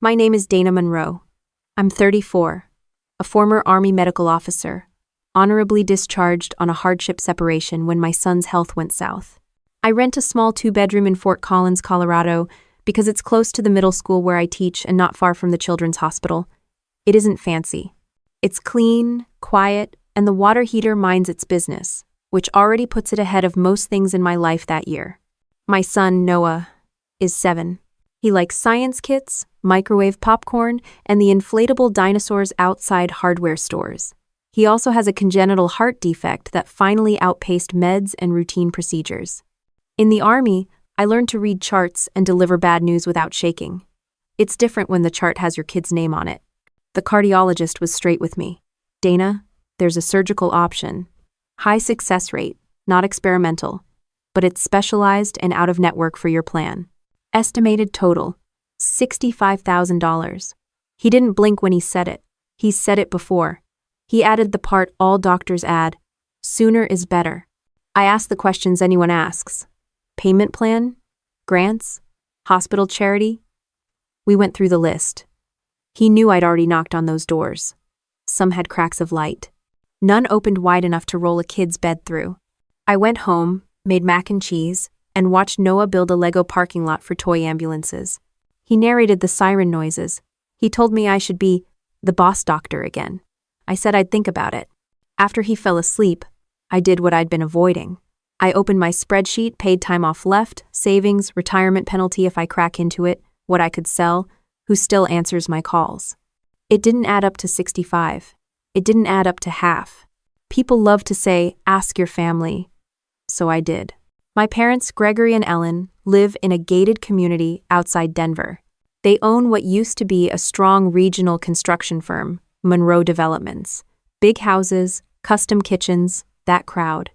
My name is Dana Monroe. I'm 34, a former Army medical officer, honorably discharged on a hardship separation when my son's health went south. I rent a small 2-bedroom in Fort Collins, Colorado, because it's close to the middle school where I teach and not far from the children's hospital. It isn't fancy. It's clean, quiet, and the water heater minds its business, which already puts it ahead of most things in my life that year. My son, Noah, is 7. He likes science kits, microwave popcorn, and the inflatable dinosaurs outside hardware stores. He also has a congenital heart defect that finally outpaced meds and routine procedures. In the Army, I learned to read charts and deliver bad news without shaking. It's different when the chart has your kid's name on it. The cardiologist was straight with me. Dana, there's a surgical option. High success rate, not experimental, but it's specialized and out of network for your plan. Estimated total, $65,000. He didn't blink when he said it. He's said it before. He added the part all doctors add, sooner is better. I asked the questions anyone asks. Payment plan? Grants? Hospital charity? We went through the list. He knew I'd already knocked on those doors. Some had cracks of light. None opened wide enough to roll a kid's bed through. I went home, made mac and cheese, and watched Noah build a Lego parking lot for toy ambulances. He narrated the siren noises. He told me I should be the boss doctor again. I said I'd think about it. After he fell asleep, I did what I'd been avoiding. I opened my spreadsheet, paid time off left, savings, retirement penalty if I crack into it, what I could sell, who still answers my calls. It didn't add up to 65. It didn't add up to half. People love to say, ask your family. So I did. My parents, Gregory and Ellen, live in a gated community outside Denver. They own what used to be a strong regional construction firm, Monroe Developments. Big houses, custom kitchens, that crowd.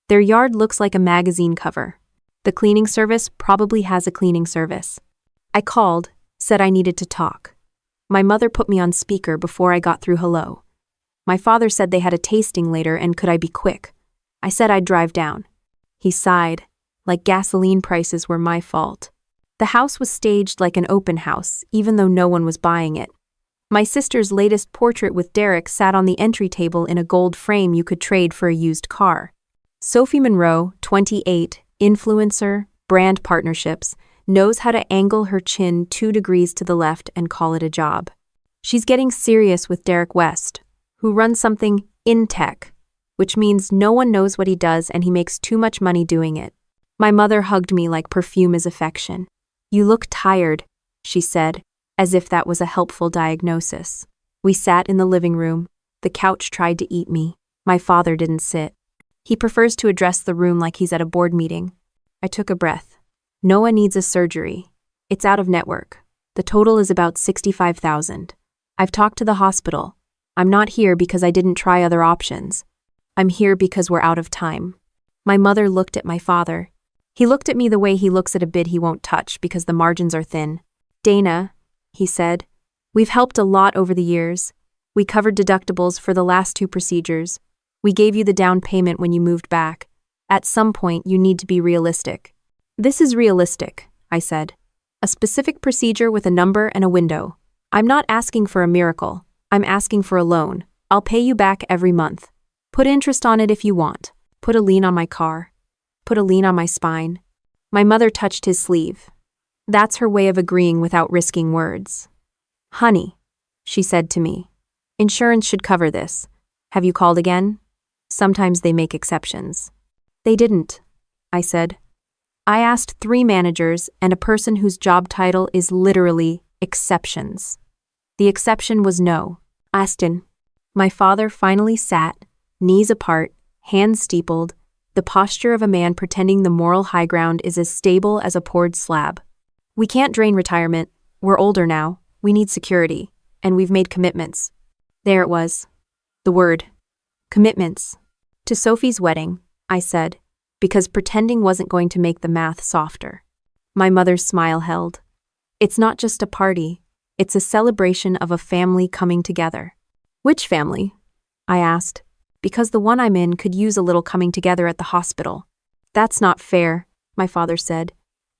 Their yard looks like a magazine cover. The cleaning service probably has a cleaning service. I called, said I needed to talk. My mother put me on speaker before I got through hello. My father said they had a tasting later and could I be quick. I said I'd drive down. He sighed, like gasoline prices were my fault. The house was staged like an open house, even though no one was buying it. My sister's latest portrait with Derek sat on the entry table in a gold frame you could trade for a used car. Sophie Monroe, 28, influencer, brand partnerships, knows how to angle her chin 2 degrees to the left and call it a job. She's getting serious with Derek West, who runs something in tech, which means no one knows what he does and he makes too much money doing it. My mother hugged me like perfume is affection. You look tired, she said, as if that was a helpful diagnosis. We sat in the living room. The couch tried to eat me. My father didn't sit. He prefers to address the room like he's at a board meeting. I took a breath. Noah needs a surgery. It's out of network. The total is about $65,000. I've talked to the hospital. I'm not here because I didn't try other options. I'm here because we're out of time. My mother looked at my father. He looked at me the way he looks at a bid he won't touch because the margins are thin. Dana, he said, we've helped a lot over the years. We covered deductibles for the last 2 procedures. We gave you the down payment when you moved back. At some point, you need to be realistic. This is realistic, I said. A specific procedure with a number and a window. I'm not asking for a miracle. I'm asking for a loan. I'll pay you back every month. Put interest on it if you want. Put a lien on my car. Put a lien on my spine. My mother touched his sleeve. That's her way of agreeing without risking words. Honey, she said to me, insurance should cover this. Have you called again? Sometimes they make exceptions. They didn't, I said. I asked 3 managers and a person whose job title is literally exceptions. The exception was no. Aston. My father finally sat, knees apart, hands steepled, the posture of a man pretending the moral high ground is as stable as a poured slab. We can't drain retirement. We're older now. We need security. And we've made commitments. There it was. The word. Commitments. To Sophie's wedding, I said, because pretending wasn't going to make the math softer. My mother's smile held. It's not just a party. It's a celebration of a family coming together. Which family? I asked, because the one I'm in could use a little coming together at the hospital. That's not fair, my father said.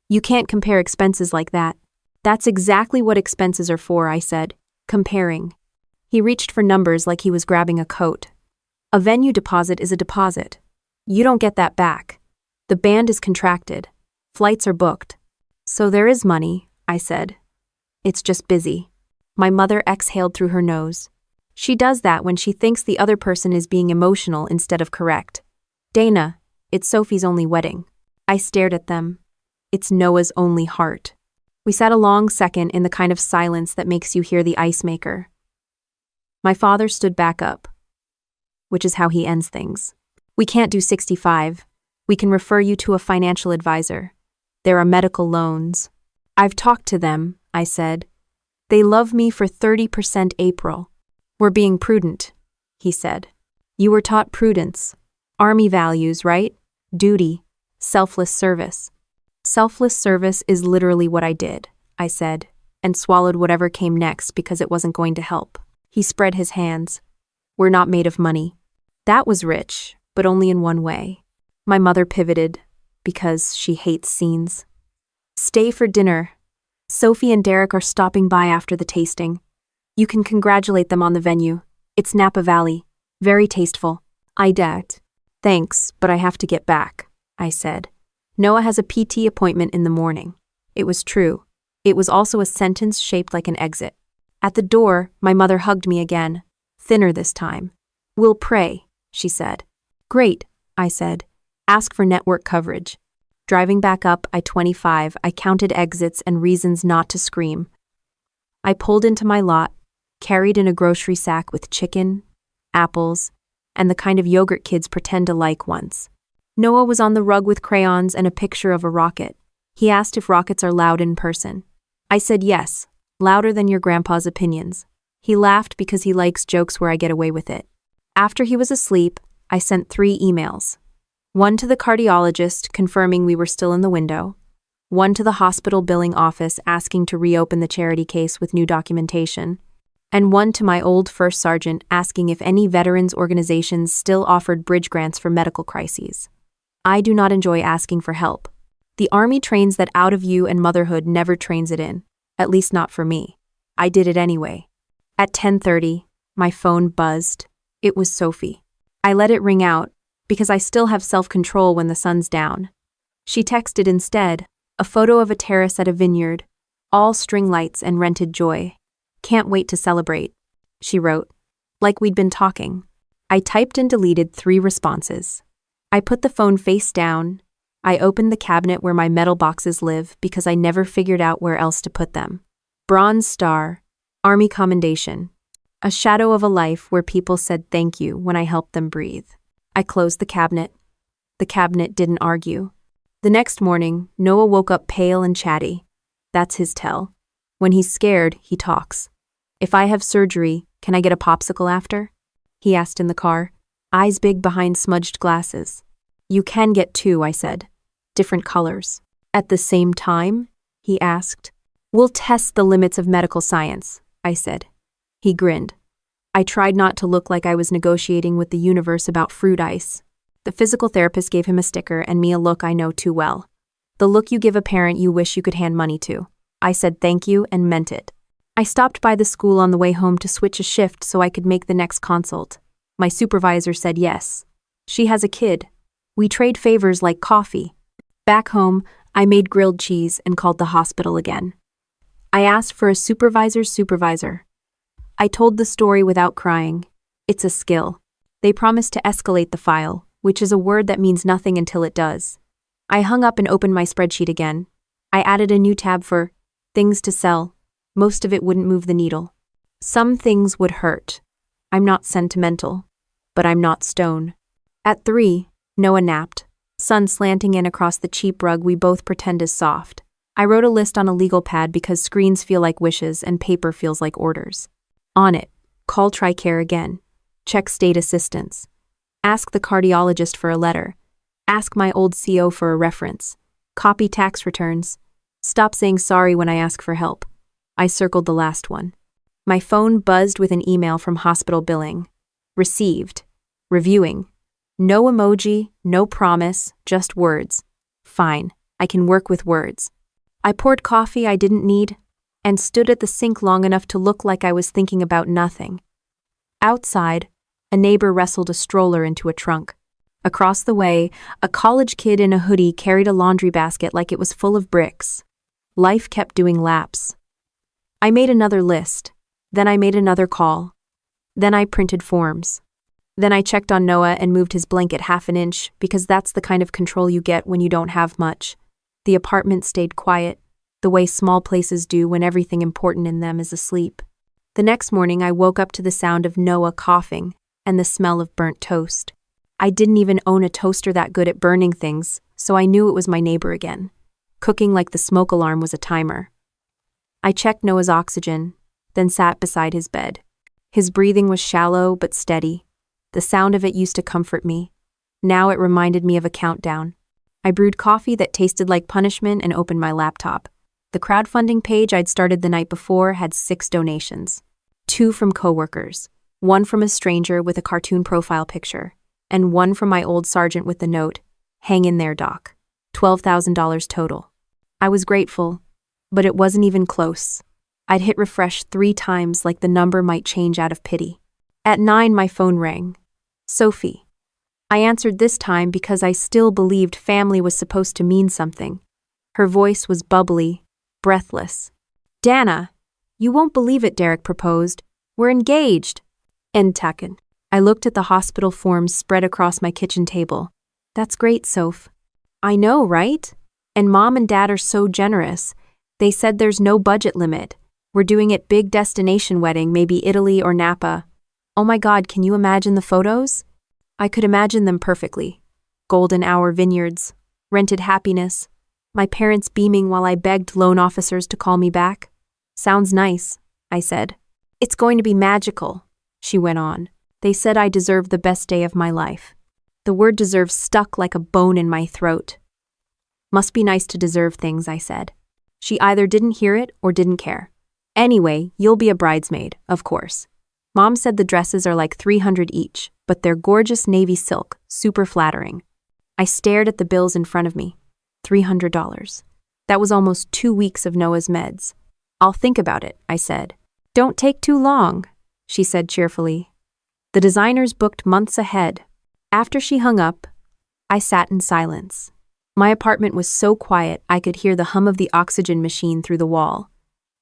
You can't compare expenses like that. That's exactly what expenses are for, I said, comparing. He reached for numbers like he was grabbing a coat. A venue deposit is a deposit. You don't get that back. The band is contracted. Flights are booked. So there is money, I said. It's just busy. My mother exhaled through her nose. She does that when she thinks the other person is being emotional instead of correct. Dana, it's Sophie's only wedding. I stared at them. It's Noah's only heart. We sat a long second in the kind of silence that makes you hear the ice maker. My father stood back up, which is how he ends things. We can't do 65. We can refer you to a financial advisor. There are medical loans. I've talked to them, I said. They love me for 30% April. We're being prudent, he said. You were taught prudence. Army values, right? Duty. Selfless service. Selfless service is literally what I did, I said, and swallowed whatever came next because it wasn't going to help. He spread his hands. We're not made of money. That was rich, but only in one way. My mother pivoted, because she hates scenes. Stay for dinner. Sophie and Derek are stopping by after the tasting. You can congratulate them on the venue. It's Napa Valley. Very tasteful. I dacked. Thanks, but I have to get back, I said. Noah has a PT appointment in the morning. It was true. It was also a sentence shaped like an exit. At the door, my mother hugged me again, thinner this time. We'll pray, she said. Great, I said. Ask for network coverage. Driving back up I-25, I counted exits and reasons not to scream. I pulled into my lot, carried in a grocery sack with chicken, apples, and the kind of yogurt kids pretend to like once. Noah was on the rug with crayons and a picture of a rocket. He asked if rockets are loud in person. I said yes, louder than your grandpa's opinions. He laughed because he likes jokes where I get away with it. After he was asleep, I sent 3 emails. One to the cardiologist confirming we were still in the window, one to the hospital billing office asking to reopen the charity case with new documentation, and one to my old first sergeant asking if any veterans organizations still offered bridge grants for medical crises. I do not enjoy asking for help. The Army trains that out of you and motherhood never trains it in, at least not for me. I did it anyway. At 10:30, my phone buzzed. It was Sophie. I let it ring out, because I still have self-control when the sun's down. She texted instead, a photo of a terrace at a vineyard, all string lights and rented joy. Can't wait to celebrate, she wrote, like we'd been talking. I typed and deleted 3 responses. I put the phone face down. I opened the cabinet where my metal boxes live because I never figured out where else to put them. Bronze Star, Army Commendation, a shadow of a life where people said thank you when I helped them breathe. I closed the cabinet. The cabinet didn't argue. The next morning, Noah woke up pale and chatty. That's his tell. When he's scared, he talks. If I have surgery, can I get a popsicle after? He asked in the car, eyes big behind smudged glasses. You can get 2, I said. Different colors. At the same time? He asked. We'll test the limits of medical science, I said. He grinned. I tried not to look like I was negotiating with the universe about fruit ice. The physical therapist gave him a sticker and me a look I know too well. The look you give a parent you wish you could hand money to. I said thank you and meant it. I stopped by the school on the way home to switch a shift so I could make the next consult. My supervisor said yes. She has a kid. We trade favors like coffee. Back home, I made grilled cheese and called the hospital again. I asked for a supervisor's supervisor. I told the story without crying. It's a skill. They promised to escalate the file, which is a word that means nothing until it does. I hung up and opened my spreadsheet again. I added a new tab for things to sell. Most of it wouldn't move the needle. Some things would hurt. I'm not sentimental, but I'm not stone. At 3, Noah napped, sun slanting in across the cheap rug we both pretend is soft. I wrote a list on a legal pad because screens feel like wishes and paper feels like orders. On it, call TRICARE again. Check state assistance. Ask the cardiologist for a letter. Ask my old CO for a reference. Copy tax returns. Stop saying sorry when I ask for help. I circled the last one. My phone buzzed with an email from hospital billing. Received. Reviewing. No emoji, no promise, just words. Fine, I can work with words. I poured coffee I didn't need, and stood at the sink long enough to look like I was thinking about nothing. Outside, a neighbor wrestled a stroller into a trunk. Across the way, a college kid in a hoodie carried a laundry basket like it was full of bricks. Life kept doing laps. I made another list. Then I made another call. Then I printed forms. Then I checked on Noah and moved his blanket half an inch because that's the kind of control you get when you don't have much. The apartment stayed quiet, the way small places do when everything important in them is asleep. The next morning I woke up to the sound of Noah coughing and the smell of burnt toast. I didn't even own a toaster that good at burning things, so I knew it was my neighbor again, cooking like the smoke alarm was a timer. I checked Noah's oxygen, then sat beside his bed. His breathing was shallow but steady. The sound of it used to comfort me. Now it reminded me of a countdown. I brewed coffee that tasted like punishment and opened my laptop. The crowdfunding page I'd started the night before had 6 donations. 2 from coworkers, 1 from a stranger with a cartoon profile picture, and 1 from my old sergeant with the note, "Hang in there, Doc." $12,000 total. I was grateful, but it wasn't even close. I'd hit refresh 3 times like the number might change out of pity. At 9, my phone rang. Sophie. I answered this time because I still believed family was supposed to mean something. Her voice was bubbly, breathless. "Dana, you won't believe it," Derek proposed. "We're engaged." End taken. I looked at the hospital forms spread across my kitchen table. "That's great, Soph." "I know, right? And Mom and Dad are so generous. They said there's no budget limit. We're doing it big destination wedding, maybe Italy or Napa. Oh my God, can you imagine the photos?" I could imagine them perfectly. Golden hour vineyards, rented happiness, my parents beaming while I begged loan officers to call me back. "Sounds nice," I said. "It's going to be magical," she went on. "They said I deserve the best day of my life." The word deserve stuck like a bone in my throat. "Must be nice to deserve things," I said. She either didn't hear it or didn't care. "Anyway, you'll be a bridesmaid, of course. Mom said the dresses are like $300 each, but they're gorgeous navy silk, super flattering." I stared at the bills in front of me. $300. That was almost 2 weeks of Noah's meds. "I'll think about it," I said. "Don't take too long," she said cheerfully. The designers booked months ahead. After she hung up, I sat in silence. My apartment was so quiet I could hear the hum of the oxygen machine through the wall.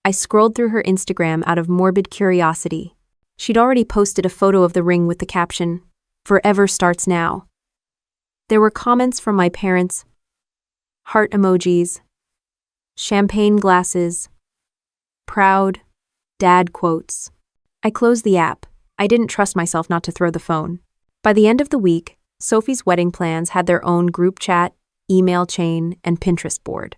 I scrolled through her Instagram out of morbid curiosity. She'd already posted a photo of the ring with the caption, "Forever starts now." There were comments from my parents, heart emojis, champagne glasses, proud, dad quotes. I closed the app. I didn't trust myself not to throw the phone. By the end of the week, Sophie's wedding plans had their own group chat, email chain, and Pinterest board.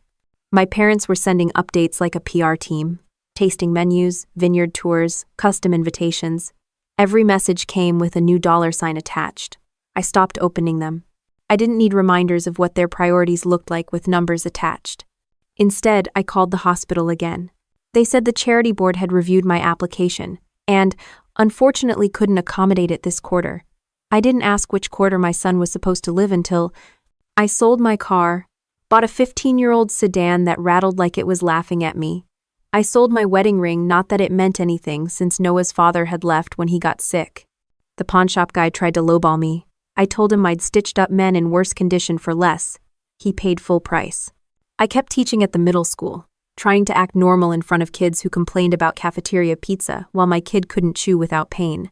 My parents were sending updates like a PR team, tasting menus, vineyard tours, custom invitations. Every message came with a new $sign attached. I stopped opening them. I didn't need reminders of what their priorities looked like with numbers attached. Instead, I called the hospital again. They said the charity board had reviewed my application and, unfortunately, couldn't accommodate it this quarter. I didn't ask which quarter my son was supposed to live until I sold my car, bought a 15-year-old sedan that rattled like it was laughing at me. I sold my wedding ring, not that it meant anything since Noah's father had left when he got sick. The pawnshop guy tried to lowball me. I told him I'd stitched up men in worse condition for less. He paid full price. I kept teaching at the middle school, trying to act normal in front of kids who complained about cafeteria pizza while my kid couldn't chew without pain.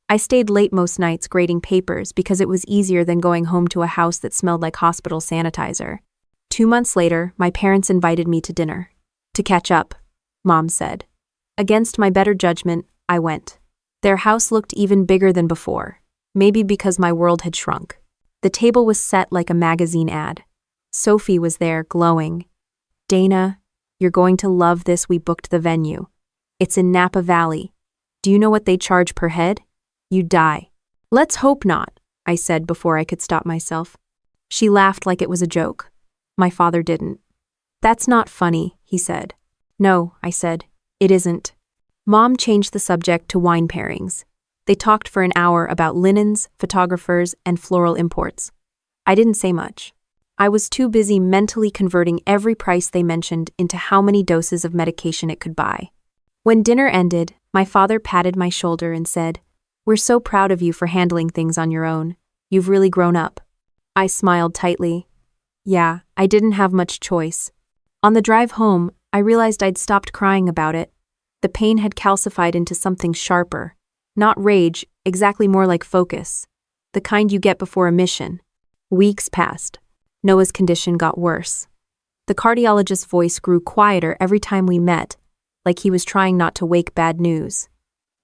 I stayed late most nights grading papers because it was easier than going home to a house that smelled like hospital sanitizer. 2 months later, my parents invited me to dinner. To catch up, Mom said. Against my better judgment, I went. Their house looked even bigger than before, maybe because my world had shrunk. The table was set like a magazine ad. Sophie was there, glowing. "Dana, you're going to love this. We booked the venue. It's in Napa Valley. Do you know what they charge per head? You'd die." "Let's hope not," I said before I could stop myself. She laughed like it was a joke. My father didn't. "That's not funny," he said. "No," I said. "It isn't." Mom changed the subject to wine pairings. They talked for an hour about linens, photographers, and floral imports. I didn't say much. I was too busy mentally converting every price they mentioned into how many doses of medication it could buy. When dinner ended, my father patted my shoulder and said, "We're so proud of you for handling things on your own. You've really grown up." I smiled tightly. Yeah, I didn't have much choice. On the drive home, I realized I'd stopped crying about it. The pain had calcified into something sharper. Not rage, exactly more like focus. The kind you get before a mission. Weeks passed. Noah's condition got worse. The cardiologist's voice grew quieter every time we met, like he was trying not to wake bad news.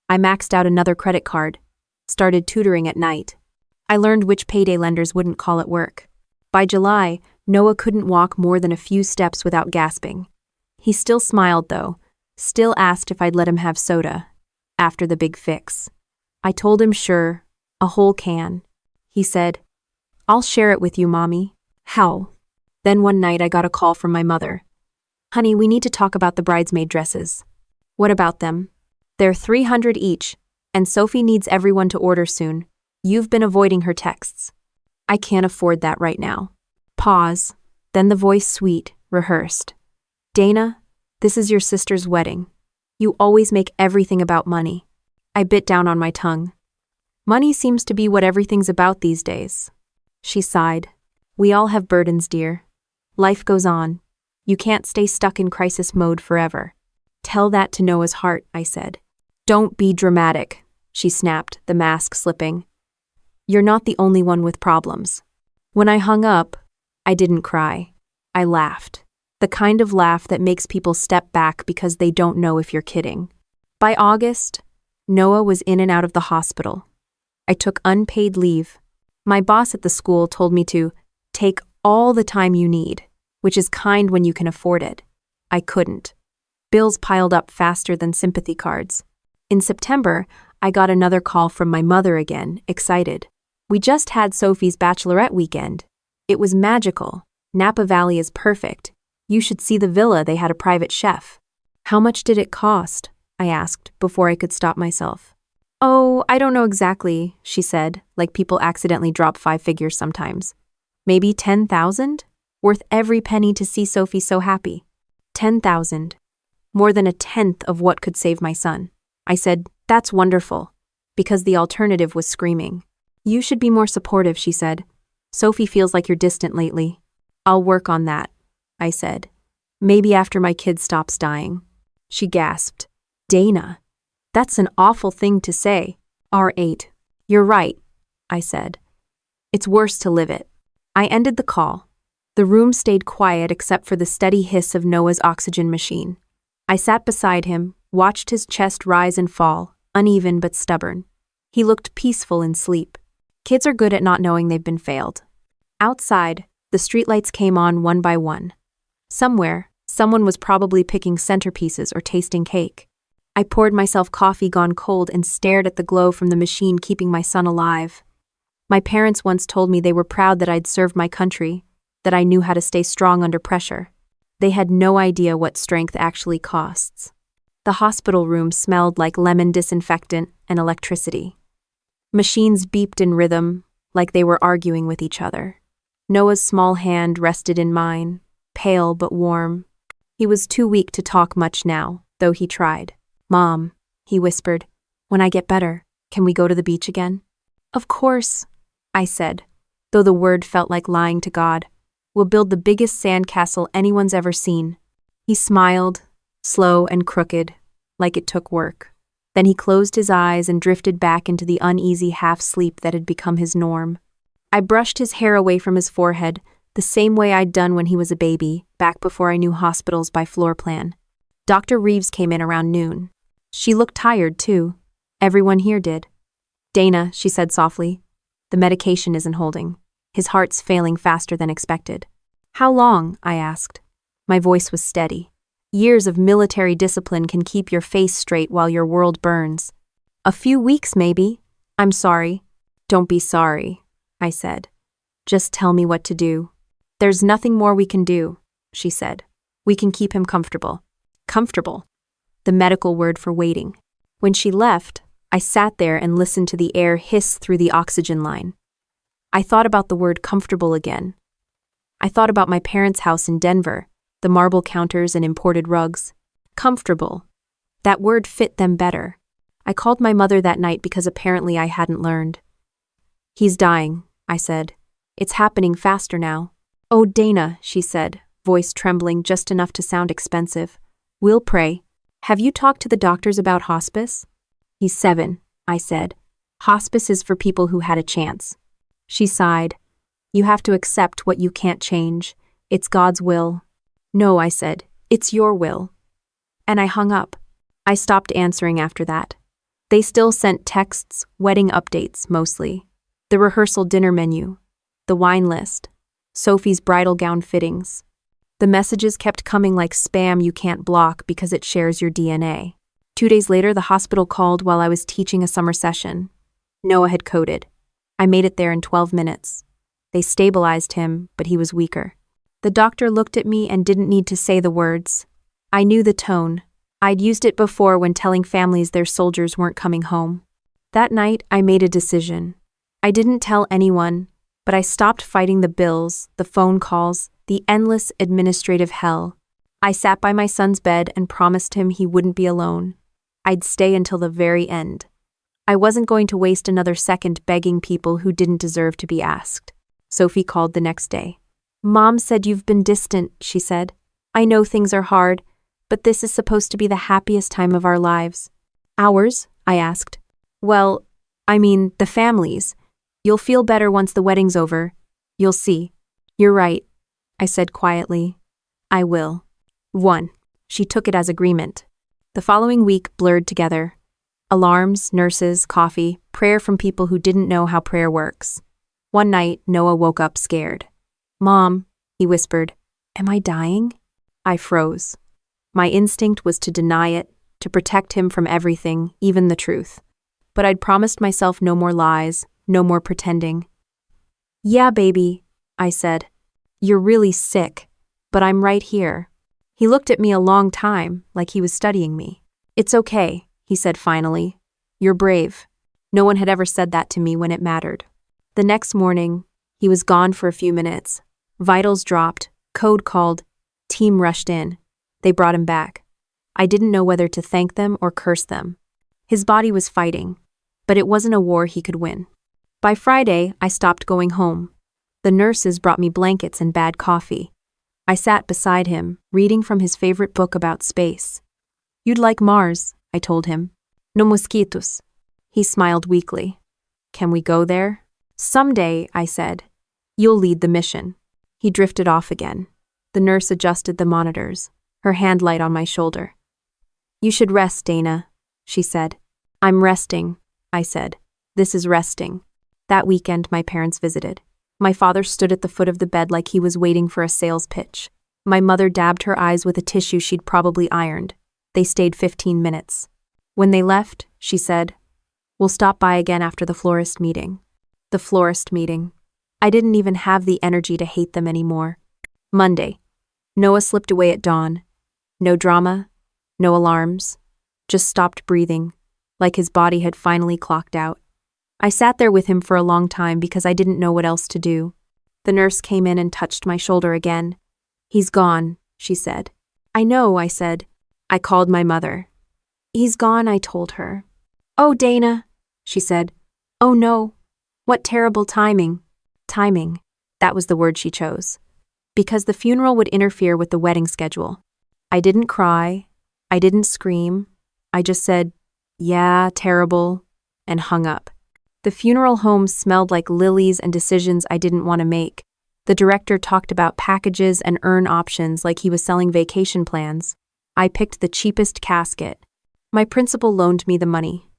I maxed out another credit card, started tutoring at night. I learned which payday lenders wouldn't call at work. By July, Noah couldn't walk more than a few steps without gasping. He still smiled, though, still asked if I'd let him have soda. After the big fix. I told him sure, a whole can. He said, "I'll share it with you, Mommy." How? Then one night I got a call from my mother. "Honey, we need to talk about the bridesmaid dresses." "What about them?" "They're $300 each, and Sophie needs everyone to order soon. You've been avoiding her texts." "I can't afford that right now." Pause, then the voice sweet, rehearsed. "Dana, this is your sister's wedding. You always make everything about money." I bit down on my tongue. "Money seems to be what everything's about these days." She sighed. "We all have burdens, dear. Life goes on. You can't stay stuck in crisis mode forever." "Tell that to Noah's heart," I said. "Don't be dramatic," she snapped, the mask slipping. "You're not the only one with problems." When I hung up, I didn't cry. I laughed. The kind of laugh that makes people step back because they don't know if you're kidding. By August, Noah was in and out of the hospital. I took unpaid leave. My boss at the school told me to take all the time you need, which is kind when you can afford it. I couldn't. Bills piled up faster than sympathy cards. In September, I got another call from my mother again, excited. "We just had Sophie's bachelorette weekend. It was magical. Napa Valley is perfect. You should see the villa, they had a private chef." "How much did it cost?" I asked before I could stop myself. "Oh, I don't know exactly," she said, like people accidentally drop 5 figures sometimes. "Maybe 10,000? Worth every penny to see Sophie so happy." 10,000. More than a tenth of what could save my son. I said, "That's wonderful," because the alternative was screaming. "You should be more supportive," she said. "Sophie feels like you're distant lately." "I'll work on that," I said. "Maybe after my kid stops dying." She gasped. "Dana, that's an awful thing to say." R8. "You're right," I said. "It's worse to live it." I ended the call. The room stayed quiet except for the steady hiss of Noah's oxygen machine. I sat beside him, watched his chest rise and fall, uneven but stubborn. He looked peaceful in sleep. Kids are good at not knowing they've been failed. Outside, the streetlights came on one by one. Somewhere, someone was probably picking centerpieces or tasting cake. I poured myself coffee gone cold and stared at the glow from the machine keeping my son alive. My parents once told me they were proud that I'd served my country, that I knew how to stay strong under pressure. They had no idea what strength actually costs. The hospital room smelled like lemon disinfectant and electricity. Machines beeped in rhythm, like they were arguing with each other. Noah's small hand rested in mine, pale but warm. He was too weak to talk much now, though he tried. "Mom," he whispered, "when I get better, can we go to the beach again?" "Of course," I said, though the word felt like lying to God. "We'll build the biggest sandcastle anyone's ever seen." He smiled, slow and crooked, like it took work. Then he closed his eyes and drifted back into the uneasy half-sleep that had become his norm. I brushed his hair away from his forehead, the same way I'd done when he was a baby, back before I knew hospitals by floor plan. Dr. Reeves came in around noon. She looked tired, too. Everyone here did. "Dana," she said softly, "the medication isn't holding. His heart's failing faster than expected." "How long?" I asked. My voice was steady. "Years of military discipline can keep your face straight while your world burns." "A few weeks, maybe." "I'm sorry." "Don't be sorry," I said. "Just tell me what to do." "There's nothing more we can do," she said. "We can keep him comfortable." Comfortable. The medical word for waiting. When she left, I sat there and listened to the air hiss through the oxygen line. I thought about the word comfortable again. I thought about my parents' house in Denver, the marble counters and imported rugs. Comfortable. That word fit them better. I called my mother that night because apparently I hadn't learned. He's dying, I said. It's happening faster now. Oh, Dana, she said, voice trembling just enough to sound expensive. We'll pray. Have you talked to the doctors about hospice? He's 7, I said. Hospice is for people who had a chance. She sighed. You have to accept what you can't change. It's God's will. No, I said. It's your will. And I hung up. I stopped answering after that. They still sent texts, wedding updates, mostly. The rehearsal dinner menu. The wine list. Sophie's bridal gown fittings. The messages kept coming like spam you can't block because it shares your DNA. 2 days later, the hospital called while I was teaching a summer session. Noah had coded. I made it there in 12 minutes. They stabilized him, but he was weaker. The doctor looked at me and didn't need to say the words. I knew the tone. I'd used it before when telling families their soldiers weren't coming home. That night, I made a decision. I didn't tell anyone, but I stopped fighting the bills, the phone calls, the endless administrative hell. I sat by my son's bed and promised him he wouldn't be alone. I'd stay until the very end. I wasn't going to waste another second begging people who didn't deserve to be asked. Sophie called the next day. Mom said you've been distant, she said. I know things are hard, but this is supposed to be the happiest time of our lives. Ours? I asked. Well, I mean, the family's. You'll feel better once the wedding's over. You'll see. You're right, I said quietly. I will. 1. She took it as agreement. The following week blurred together. Alarms, nurses, coffee, prayer from people who didn't know how prayer works. One night, Noah woke up scared. Mom, he whispered, am I dying? I froze. My instinct was to deny it, to protect him from everything, even the truth. But I'd promised myself no more lies, no more pretending. Yeah, baby, I said. You're really sick, but I'm right here. He looked at me a long time, like he was studying me. It's okay, he said finally. You're brave. No one had ever said that to me when it mattered. The next morning, he was gone for a few minutes. Vitals dropped, code called, team rushed in. They brought him back. I didn't know whether to thank them or curse them. His body was fighting, but it wasn't a war he could win. By Friday, I stopped going home. The nurses brought me blankets and bad coffee. I sat beside him, reading from his favorite book about space. You'd like Mars, I told him. No mosquitos. He smiled weakly. Can we go there? Someday, I said. You'll lead the mission. He drifted off again. The nurse adjusted the monitors, her hand light on my shoulder. You should rest, Dana, she said. I'm resting, I said. This is resting. That weekend, my parents visited. My father stood at the foot of the bed like he was waiting for a sales pitch. My mother dabbed her eyes with a tissue she'd probably ironed. They stayed 15 minutes. When they left, she said, We'll stop by again after the florist meeting. The florist meeting. I didn't even have the energy to hate them anymore. Monday. Noah slipped away at dawn. No drama, no alarms. Just stopped breathing, like his body had finally clocked out. I sat there with him for a long time because I didn't know what else to do. The nurse came in and touched my shoulder again. He's gone, she said. I know, I said. I called my mother. He's gone, I told her. Oh, Dana, she said. Oh no. What terrible timing. Timing. That was the word she chose. Because the funeral would interfere with the wedding schedule. I didn't cry. I didn't scream. I just said, yeah, terrible, and hung up. The funeral home smelled like lilies and decisions I didn't want to make. The director talked about packages and urn options like he was selling vacation plans. I picked the cheapest casket. My principal loaned me the money.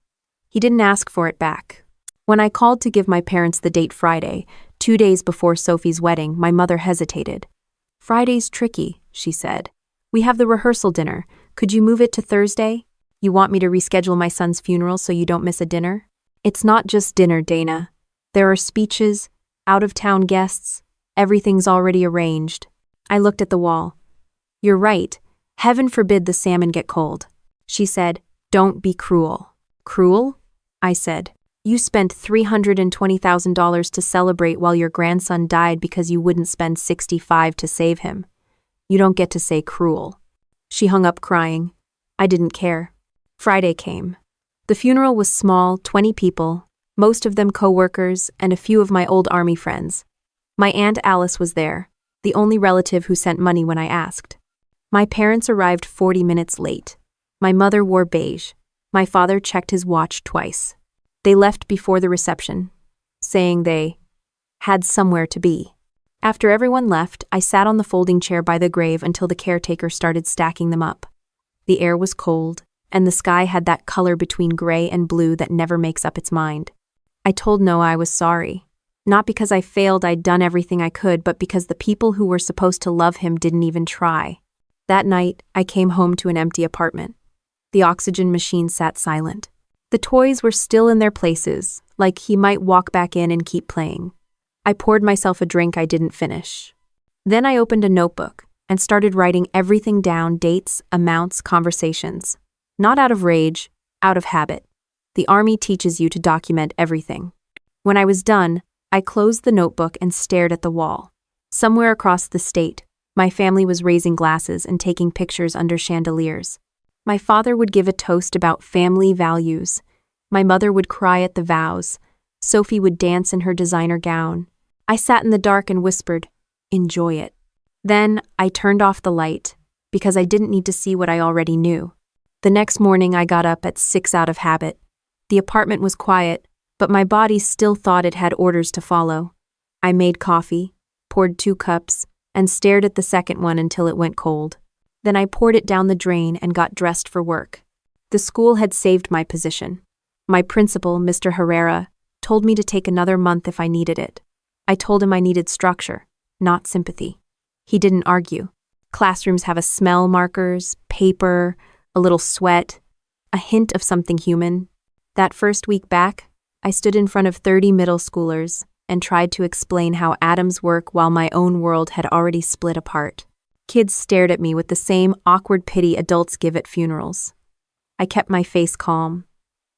He didn't ask for it back. When I called to give my parents the date Friday, 2 days before Sophie's wedding, my mother hesitated. Friday's tricky, she said. We have the rehearsal dinner. Could you move it to Thursday? You want me to reschedule my son's funeral so you don't miss a dinner? It's not just dinner, Dana. There are speeches, out-of-town guests. Everything's already arranged. I looked at the wall. You're right. Heaven forbid the salmon get cold. She said, Don't be cruel. Cruel? I said. You spent $320,000 to celebrate while your grandson died because you wouldn't spend 65 to save him. You don't get to say cruel. She hung up crying. I didn't care. Friday came. The funeral was small, 20 people, most of them co-workers and a few of my old army friends. My Aunt Alice was there, the only relative who sent money when I asked. My parents arrived 40 minutes late. My mother wore beige. My father checked his watch twice. They left before the reception, saying they had somewhere to be. After everyone left, I sat on the folding chair by the grave until the caretaker started stacking them up. The air was cold, and the sky had that color between gray and blue that never makes up its mind. I told Noah I was sorry. Not because I failed, I'd done everything I could, but because the people who were supposed to love him didn't even try. That night, I came home to an empty apartment. The oxygen machine sat silent. The toys were still in their places, like he might walk back in and keep playing. I poured myself a drink I didn't finish. Then I opened a notebook and started writing everything down: dates, amounts, conversations. Not out of rage, out of habit. The Army teaches you to document everything. When I was done, I closed the notebook and stared at the wall. Somewhere across the state, my family was raising glasses and taking pictures under chandeliers. My father would give a toast about family values. My mother would cry at the vows. Sophie would dance in her designer gown. I sat in the dark and whispered, "Enjoy it." Then I turned off the light, because I didn't need to see what I already knew. The next morning I got up at 6 out of habit. The apartment was quiet, but my body still thought it had orders to follow. I made coffee, poured 2 cups, and stared at the second one until it went cold. Then I poured it down the drain and got dressed for work. The school had saved my position. My principal, Mr. Herrera, told me to take another month if I needed it. I told him I needed structure, not sympathy. He didn't argue. Classrooms have a smell, markers, paper, a little sweat, a hint of something human. That first week back, I stood in front of 30 middle schoolers and tried to explain how atoms work while my own world had already split apart. Kids stared at me with the same awkward pity adults give at funerals. I kept my face calm.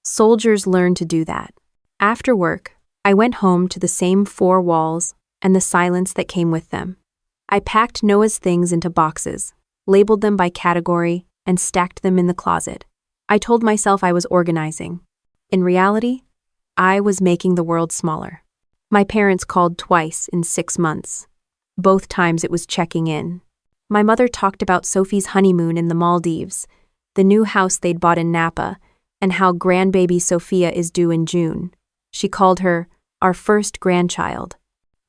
Soldiers learn to do that. After work, I went home to the same 4 walls and the silence that came with them. I packed Noah's things into boxes, labeled them by category, and stacked them in the closet. I told myself I was organizing. In reality, I was making the world smaller. My parents called twice in 6 months. Both times it was checking in. My mother talked about Sophie's honeymoon in the Maldives, the new house they'd bought in Napa, and how grandbaby Sophia is due in June. She called her our first grandchild.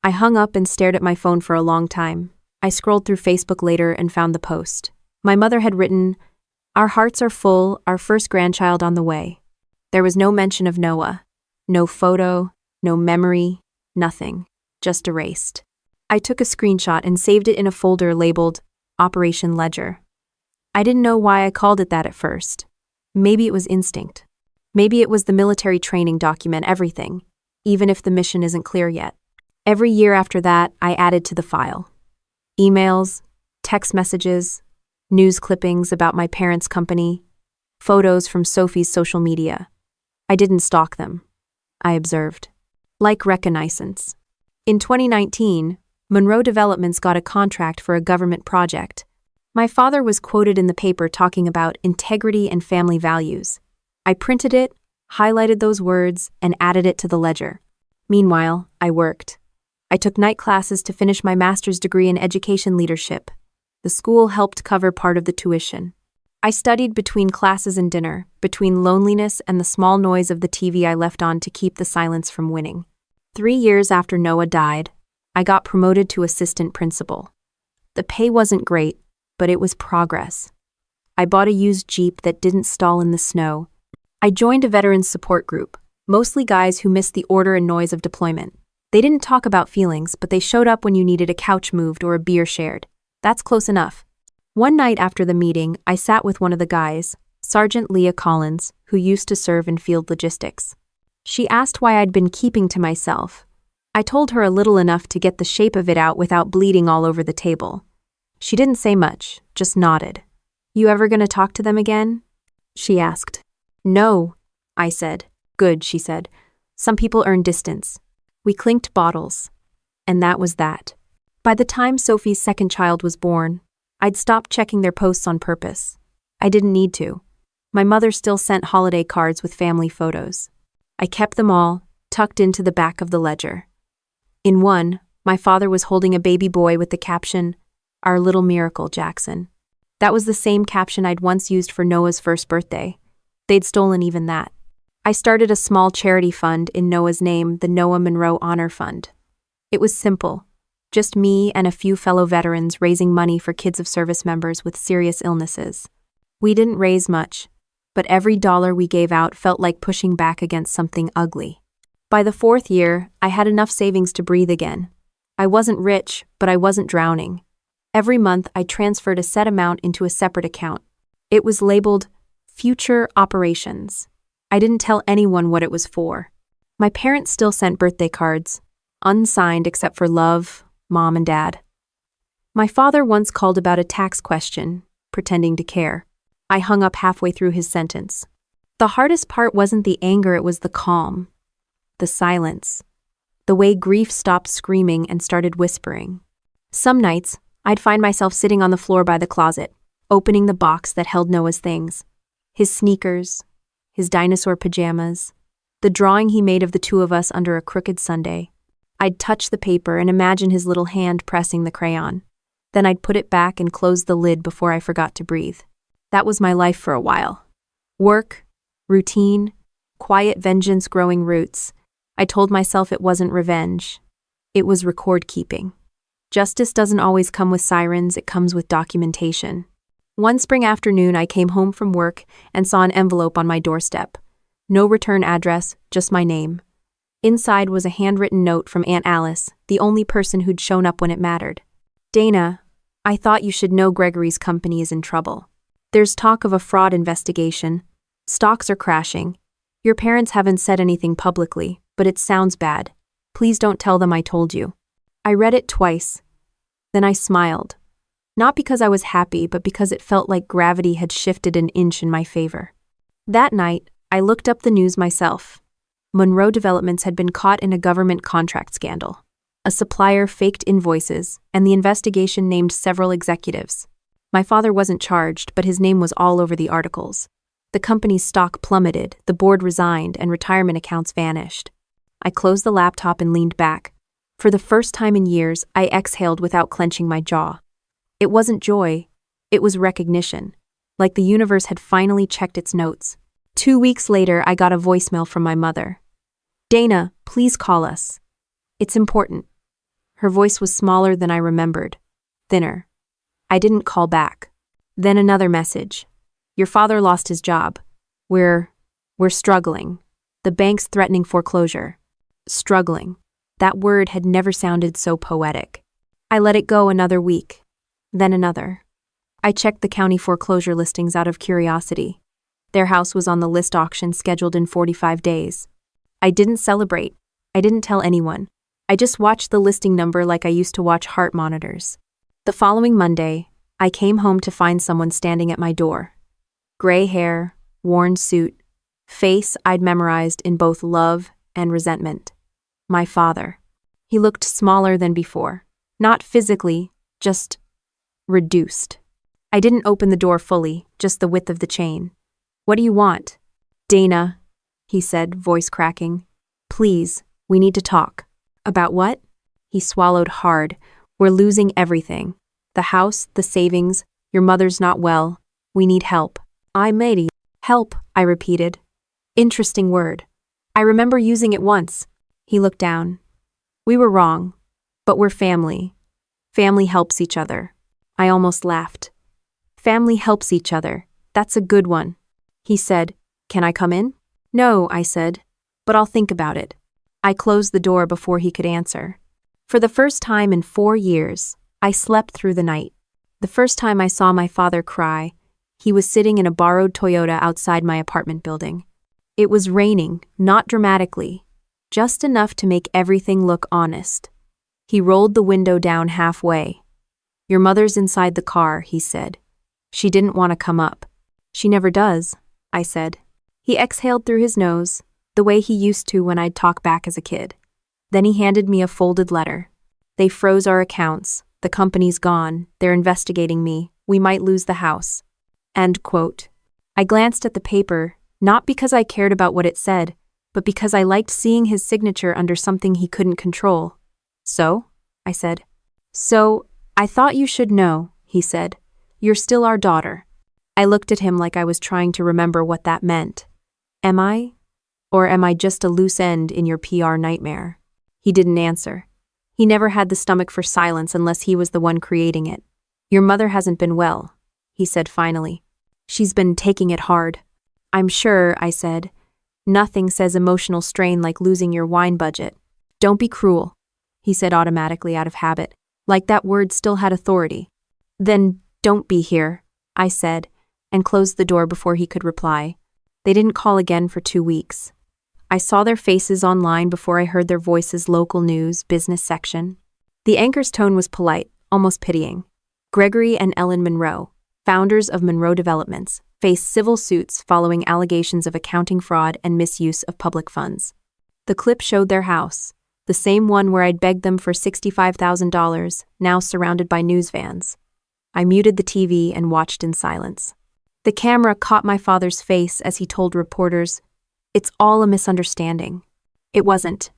I hung up and stared at my phone for a long time. I scrolled through Facebook later and found the post. My mother had written, "Our hearts are full, our first grandchild on the way." There was no mention of Noah. No photo, no memory, nothing. Just erased. I took a screenshot and saved it in a folder labeled Operation Ledger. I didn't know why I called it that at first. Maybe it was instinct. Maybe it was the military training document everything, even if the mission isn't clear yet. Every year after that, I added to the file. Emails, text messages, news clippings about my parents' company, photos from Sophie's social media. I didn't stalk them. I observed. Like reconnaissance. In 2019, Monroe Developments got a contract for a government project. My father was quoted in the paper talking about integrity and family values. I printed it, highlighted those words, and added it to the ledger. Meanwhile, I worked. I took night classes to finish my master's degree in education leadership. The school helped cover part of the tuition. I studied between classes and dinner, between loneliness and the small noise of the TV I left on to keep the silence from winning. 3 years after Noah died, I got promoted to assistant principal. The pay wasn't great, but it was progress. I bought a used Jeep that didn't stall in the snow. I joined a veterans support group, mostly guys who missed the order and noise of deployment. They didn't talk about feelings, but they showed up when you needed a couch moved or a beer shared. That's close enough. One night after the meeting, I sat with one of the guys, Sergeant Leah Collins, who used to serve in field logistics. She asked why I'd been keeping to myself. I told her a little enough to get the shape of it out without bleeding all over the table. She didn't say much, just nodded. "You ever gonna talk to them again?" she asked. "No," I said. "Good," she said. Some people earn distance. We clinked bottles. And that was that. By the time Sophie's second child was born, I'd stopped checking their posts on purpose. I didn't need to. My mother still sent holiday cards with family photos. I kept them all, tucked into the back of the ledger. In one, my father was holding a baby boy with the caption, "Our little miracle, Jackson." That was the same caption I'd once used for Noah's first birthday. They'd stolen even that. I started a small charity fund in Noah's name, the Noah Monroe Honor Fund. It was simple. Just me and a few fellow veterans raising money for kids of service members with serious illnesses. We didn't raise much, but every dollar we gave out felt like pushing back against something ugly. By the 4th year, I had enough savings to breathe again. I wasn't rich, but I wasn't drowning. Every month, I transferred a set amount into a separate account. It was labeled Future Operations. I didn't tell anyone what it was for. My parents still sent birthday cards, unsigned except for love, Mom and Dad. My father once called about a tax question, pretending to care. I hung up halfway through his sentence. The hardest part wasn't the anger, it was the calm. The silence. The way grief stopped screaming and started whispering. Some nights, I'd find myself sitting on the floor by the closet, opening the box that held Noah's things. His sneakers, his dinosaur pajamas, the drawing he made of the two of us under a crooked Sunday. I'd touch the paper and imagine his little hand pressing the crayon. Then I'd put it back and close the lid before I forgot to breathe. That was my life for a while. Work, routine, quiet vengeance growing roots. I told myself it wasn't revenge. It was record keeping. Justice doesn't always come with sirens, it comes with documentation. One spring afternoon, I came home from work and saw an envelope on my doorstep. No return address, just my name. Inside was a handwritten note from Aunt Alice, the only person who'd shown up when it mattered. "Dana, I thought you should know Gregory's company is in trouble. There's talk of a fraud investigation. Stocks are crashing. Your parents haven't said anything publicly, but it sounds bad. Please don't tell them I told you." I read it twice. Then I smiled. Not because I was happy, but because it felt like gravity had shifted an inch in my favor. That night, I looked up the news myself. Monroe Developments had been caught in a government contract scandal. A supplier faked invoices, and the investigation named several executives. My father wasn't charged, but his name was all over the articles. The company's stock plummeted, the board resigned, and retirement accounts vanished. I closed the laptop and leaned back. For the first time in years, I exhaled without clenching my jaw. It wasn't joy, it was recognition, like the universe had finally checked its notes. 2 weeks later, I got a voicemail from my mother. "Dana, please call us. It's important." Her voice was smaller than I remembered, thinner. I didn't call back. Then another message. "Your father lost his job. We're struggling. The bank's threatening foreclosure." Struggling. That word had never sounded so poetic. I let it go another week. Then another. I checked the county foreclosure listings out of curiosity. Their house was on the list auction scheduled in 45 days. I didn't celebrate. I didn't tell anyone. I just watched the listing number like I used to watch heart monitors. The following Monday, I came home to find someone standing at my door. Gray hair, worn suit, face I'd memorized in both love and resentment. My father. He looked smaller than before. Not physically, just reduced. I didn't open the door fully, just the width of the chain. "What do you want?" "Dana," he said, voice cracking. "Please, we need to talk." "About what?" He swallowed hard. "We're losing everything. The house, the savings, your mother's not well. We need help." "I made help," I repeated. Interesting word. I remember using it once. He looked down. "We were wrong, but we're family. Family helps each other." I almost laughed. "Family helps each other. That's a good one." He said, "Can I come in?" "No," I said, "but I'll think about it." I closed the door before he could answer. For the first time in 4 years, I slept through the night. The first time I saw my father cry, he was sitting in a borrowed Toyota outside my apartment building. It was raining, not dramatically, just enough to make everything look honest. He rolled the window down halfway. "Your mother's inside the car," he said. "She didn't want to come up." "She never does," I said. He exhaled through his nose. the way he used to when I'd talk back as a kid. Then he handed me a folded letter. They froze our accounts. The company's gone. They're investigating me. We might lose the house. End quote. I glanced at the paper, not because I cared about what it said, but because I liked seeing his signature under something he couldn't control. So? I said. So, I thought you should know, he said. You're still our daughter. I looked at him like I was trying to remember what that meant. Am I? Or am I just a loose end in your PR nightmare? He didn't answer. He never had the stomach for silence unless he was the one creating it. Your mother hasn't been well, he said finally. She's been taking it hard. I'm sure, I said. Nothing says emotional strain like losing your wine budget. Don't be cruel, he said automatically out of habit, like that word still had authority. Then don't be here, I said, and closed the door before he could reply. They didn't call again for 2 weeks. I saw their faces online before I heard their voices. Local news, business section. The anchor's tone was polite, almost pitying. Gregory and Ellen Monroe, founders of Monroe Developments, faced civil suits following allegations of accounting fraud and misuse of public funds. The clip showed their house, the same one where I'd begged them for $65,000, now surrounded by news vans. I muted the TV and watched in silence. The camera caught my father's face as he told reporters, "It's all a misunderstanding." It wasn't.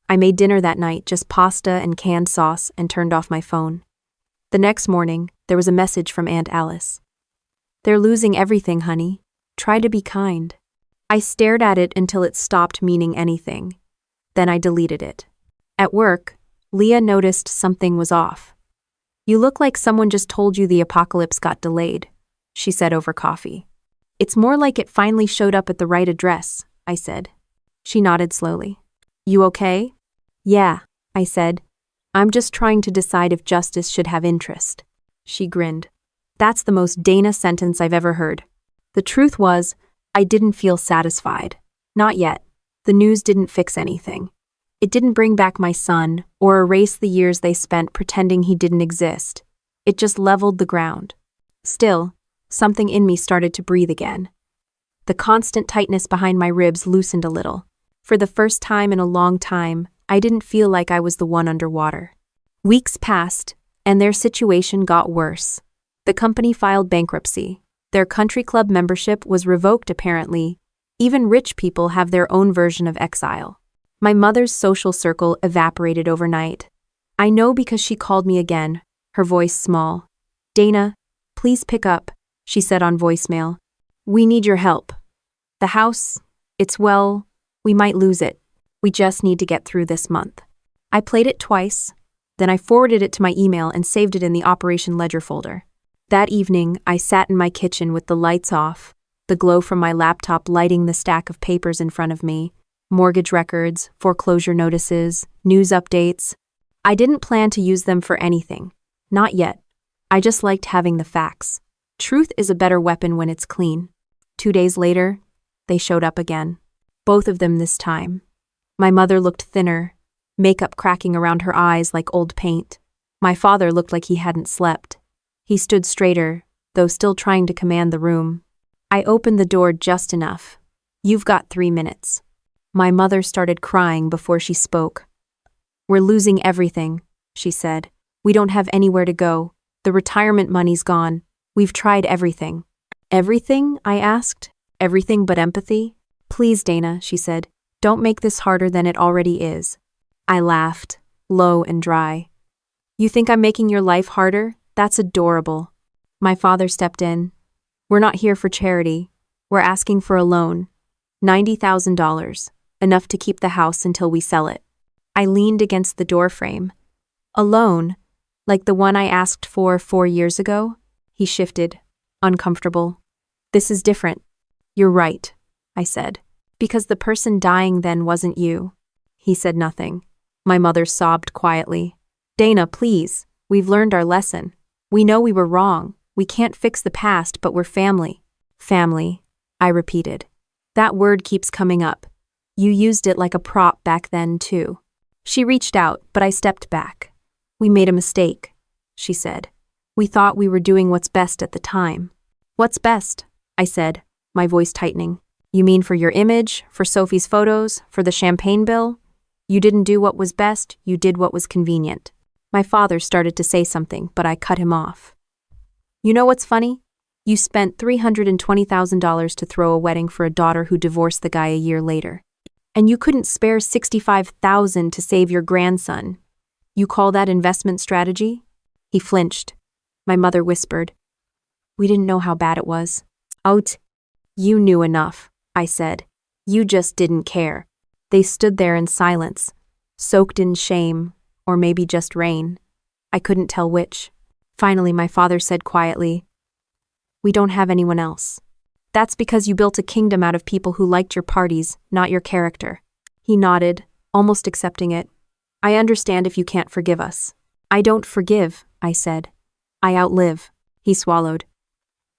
I made dinner that night, just pasta and canned sauce, and turned off my phone. The next morning, there was a message from Aunt Alice. "They're losing everything, honey. Try to be kind." I stared at it until it stopped meaning anything. Then I deleted it. At work, Leah noticed something was off. "You look like someone just told you the apocalypse got delayed," she said over coffee. "It's more like it finally showed up at the right address," I said. She nodded slowly. "You okay?" "Yeah," I said. "I'm just trying to decide if justice should have interest." She grinned. "That's the most Dana sentence I've ever heard." The truth was, I didn't feel satisfied. Not yet. The news didn't fix anything. It didn't bring back my son or erase the years they spent pretending he didn't exist. It just leveled the ground. Still, something in me started to breathe again. The constant tightness behind my ribs loosened a little. For the first time in a long time, I didn't feel like I was the one underwater. Weeks passed, and their situation got worse. The company filed bankruptcy. Their country club membership was revoked apparently. Even rich people have their own version of exile. My mother's social circle evaporated overnight. I know because she called me again, her voice small. "Dana, please pick up," she said on voicemail. "We need your help. The house, we might lose it. We just need to get through this month." I played it twice, then I forwarded it to my email and saved it in the Operation Ledger folder. That evening, I sat in my kitchen with the lights off, the glow from my laptop lighting the stack of papers in front of me. Mortgage records, foreclosure notices, news updates. I didn't plan to use them for anything. Not yet. I just liked having the facts. Truth is a better weapon when it's clean. 2 days later, they showed up again. Both of them this time. My mother looked thinner, makeup cracking around her eyes like old paint. My father looked like he hadn't slept. He stood straighter, though still trying to command the room. I opened the door just enough. "You've got 3 minutes." My mother started crying before she spoke. "We're losing everything," she said. "We don't have anywhere to go. The retirement money's gone. We've tried everything." "Everything?" I asked. "Everything but empathy?" "Please, Dana," she said. "Don't make this harder than it already is." I laughed, low and dry. "You think I'm making your life harder? That's adorable." My father stepped in. "We're not here for charity. We're asking for a loan. $90,000. Enough to keep the house until we sell it." I leaned against the doorframe. "A loan? Like the one I asked for 4 years ago?" He shifted, uncomfortable. "This is different." "You're right," I said. "Because the person dying then wasn't you." He said nothing. My mother sobbed quietly. "Dana, please. We've learned our lesson. We know we were wrong. We can't fix the past, but we're family." "Family," I repeated. "That word keeps coming up. You used it like a prop back then, too." She reached out, but I stepped back. "We made a mistake," she said. "We thought we were doing what's best at the time." "What's best?" I said, my voice tightening. You mean for your image, for Sophie's photos, for the champagne bill? You didn't do what was best, you did what was convenient. My father started to say something, but I cut him off. You know what's funny? You spent $320,000 to throw a wedding for a daughter who divorced the guy a year later. And you couldn't spare $65,000 to save your grandson. You call that investment strategy? He flinched. My mother whispered. We didn't know how bad it was. Out. You knew enough, I said. You just didn't care. They stood there in silence, soaked in shame, or maybe just rain. I couldn't tell which. Finally, my father said quietly, We don't have anyone else. That's because you built a kingdom out of people who liked your parties, not your character. He nodded, almost accepting it. I understand if you can't forgive us. I don't forgive, I said. I outlive. He swallowed.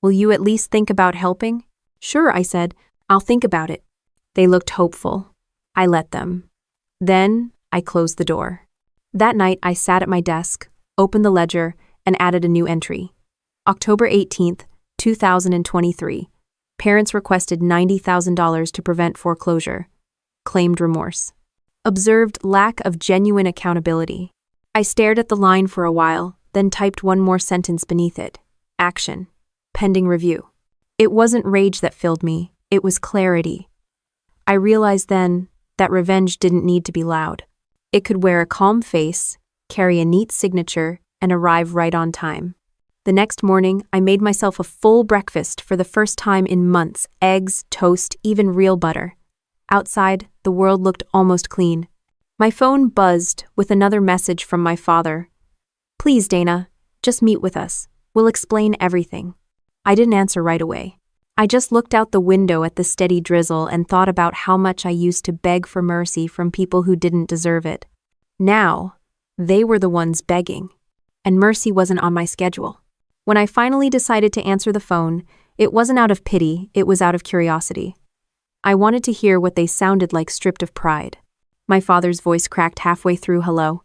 Will you at least think about helping? Sure, I said. I'll think about it. They looked hopeful. I let them. Then I closed the door. That night I sat at my desk, opened the ledger, and added a new entry. October 18th, 2023. Parents requested $90,000 to prevent foreclosure. Claimed remorse. Observed lack of genuine accountability. I stared at the line for a while, then typed one more sentence beneath it. Action. Pending review. It wasn't rage that filled me, it was clarity. I realized then that revenge didn't need to be loud. It could wear a calm face, carry a neat signature, and arrive right on time. The next morning, I made myself a full breakfast for the first time in months, eggs, toast, even real butter. Outside, the world looked almost clean. My phone buzzed with another message from my father. Please, Dana, just meet with us. We'll explain everything. I didn't answer right away. I just looked out the window at the steady drizzle and thought about how much I used to beg for mercy from people who didn't deserve it. Now, they were the ones begging, and mercy wasn't on my schedule. When I finally decided to answer the phone, it wasn't out of pity, it was out of curiosity. I wanted to hear what they sounded like stripped of pride. My father's voice cracked halfway through hello.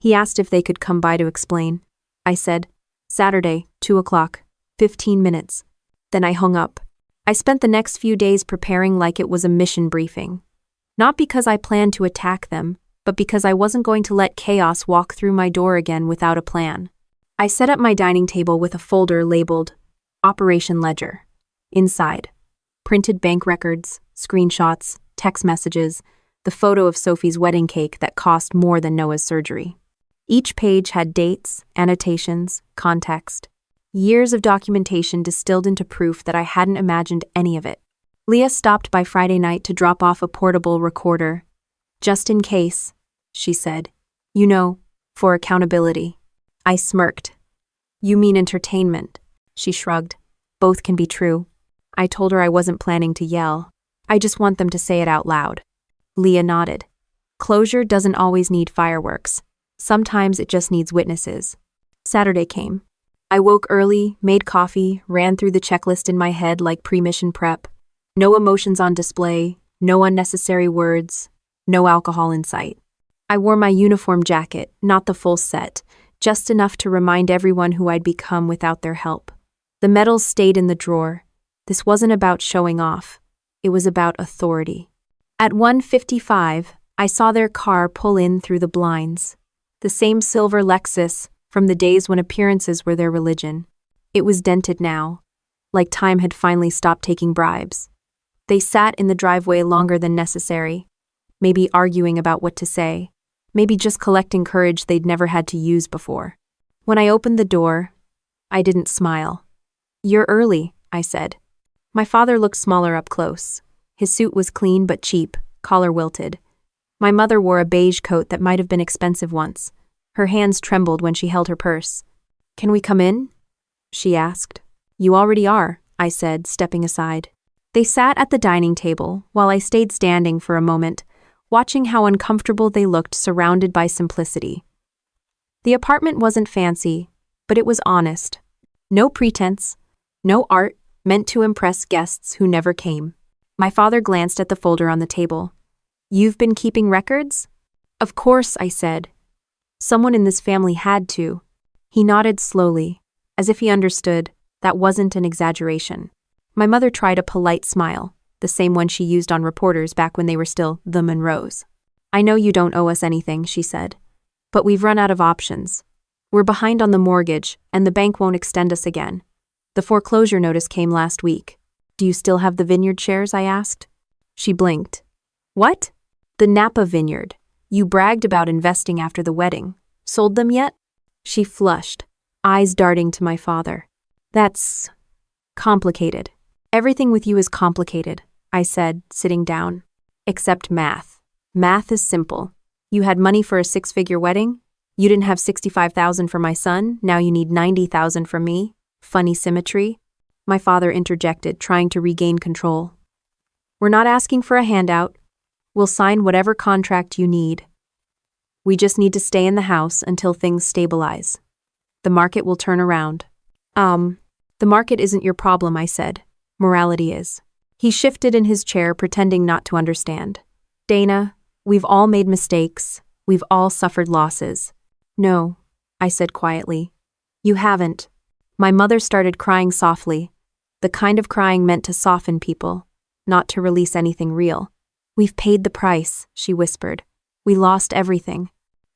He asked if they could come by to explain. I said, Saturday, 2 o'clock, 15 minutes. Then I hung up. I spent the next few days preparing like it was a mission briefing. Not because I planned to attack them, but because I wasn't going to let chaos walk through my door again without a plan. I set up my dining table with a folder labeled Operation Ledger. Inside, printed bank records, screenshots, text messages, the photo of Sophie's wedding cake that cost more than Noah's surgery. Each page had dates, annotations, context. Years of documentation distilled into proof that I hadn't imagined any of it. Leah stopped by Friday night to drop off a portable recorder. Just in case, she said. You know, for accountability. I smirked. You mean entertainment? She shrugged. Both can be true. I told her I wasn't planning to yell. I just want them to say it out loud. Leah nodded. Closure doesn't always need fireworks. Sometimes it just needs witnesses. Saturday came. I woke early, made coffee, ran through the checklist in my head like pre-mission prep. No emotions on display, no unnecessary words, no alcohol in sight. I wore my uniform jacket, not the full set, just enough to remind everyone who I'd become without their help. The medals stayed in the drawer. This wasn't about showing off. It was about authority. At 1:55, I saw their car pull in through the blinds. The same silver Lexus from the days when appearances were their religion. It was dented now, like time had finally stopped taking bribes. They sat in the driveway longer than necessary, maybe arguing about what to say, maybe just collecting courage they'd never had to use before. When I opened the door, I didn't smile. You're early, I said. My father looked smaller up close. His suit was clean but cheap, collar wilted. My mother wore a beige coat that might have been expensive once. Her hands trembled when she held her purse. Can we come in? She asked. You already are, I said, stepping aside. They sat at the dining table while I stayed standing for a moment, watching how uncomfortable they looked surrounded by simplicity. The apartment wasn't fancy, but it was honest. No pretense, no art meant to impress guests who never came. My father glanced at the folder on the table. You've been keeping records? Of course, I said. Someone in this family had to. He nodded slowly, as if he understood that wasn't an exaggeration. My mother tried a polite smile. the same one she used on reporters back when they were still the Monroes. I know you don't owe us anything, she said. But we've run out of options. We're behind on the mortgage, and the bank won't extend us again. The foreclosure notice came last week. Do you still have the vineyard shares? I asked. She blinked. What? The Napa vineyard. You bragged about investing after the wedding. Sold them yet? She flushed, eyes darting to my father. That's complicated. Everything with you is complicated, I said, sitting down. Except math. Math is simple. You had money for a 6-figure wedding? You didn't have $65,000 for my son, now you need $90,000 from me? Funny symmetry? My father interjected, trying to regain control. We're not asking for a handout. We'll sign whatever contract you need. We just need to stay in the house until things stabilize. The market will turn around. The market isn't your problem, I said. Morality is. He shifted in his chair, pretending not to understand. Dana, we've all made mistakes. We've all suffered losses. No, I said quietly. You haven't. My mother started crying softly, the kind of crying meant to soften people, not to release anything real. We've paid the price, she whispered. We lost everything.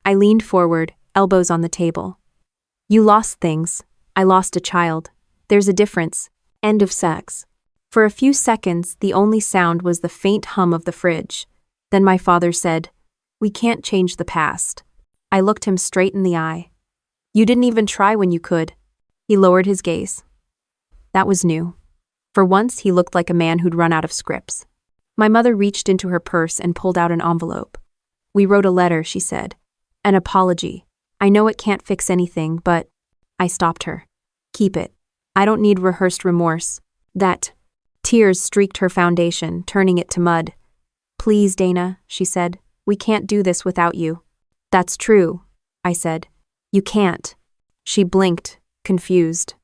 I leaned forward, elbows on the table. You lost things. I lost a child. There's a difference. End of sex. For a few seconds, the only sound was the faint hum of the fridge. Then my father said, We can't change the past. I looked him straight in the eye. You didn't even try when you could. He lowered his gaze. That was new. For once, he looked like a man who'd run out of scripts. My mother reached into her purse and pulled out an envelope. We wrote a letter, she said. An apology. I know it can't fix anything, but... I stopped her. Keep it. I don't need rehearsed remorse. That... Tears streaked her foundation, turning it to mud. Please, Dana, she said. We can't do this without you. That's true, I said. You can't. She blinked, confused.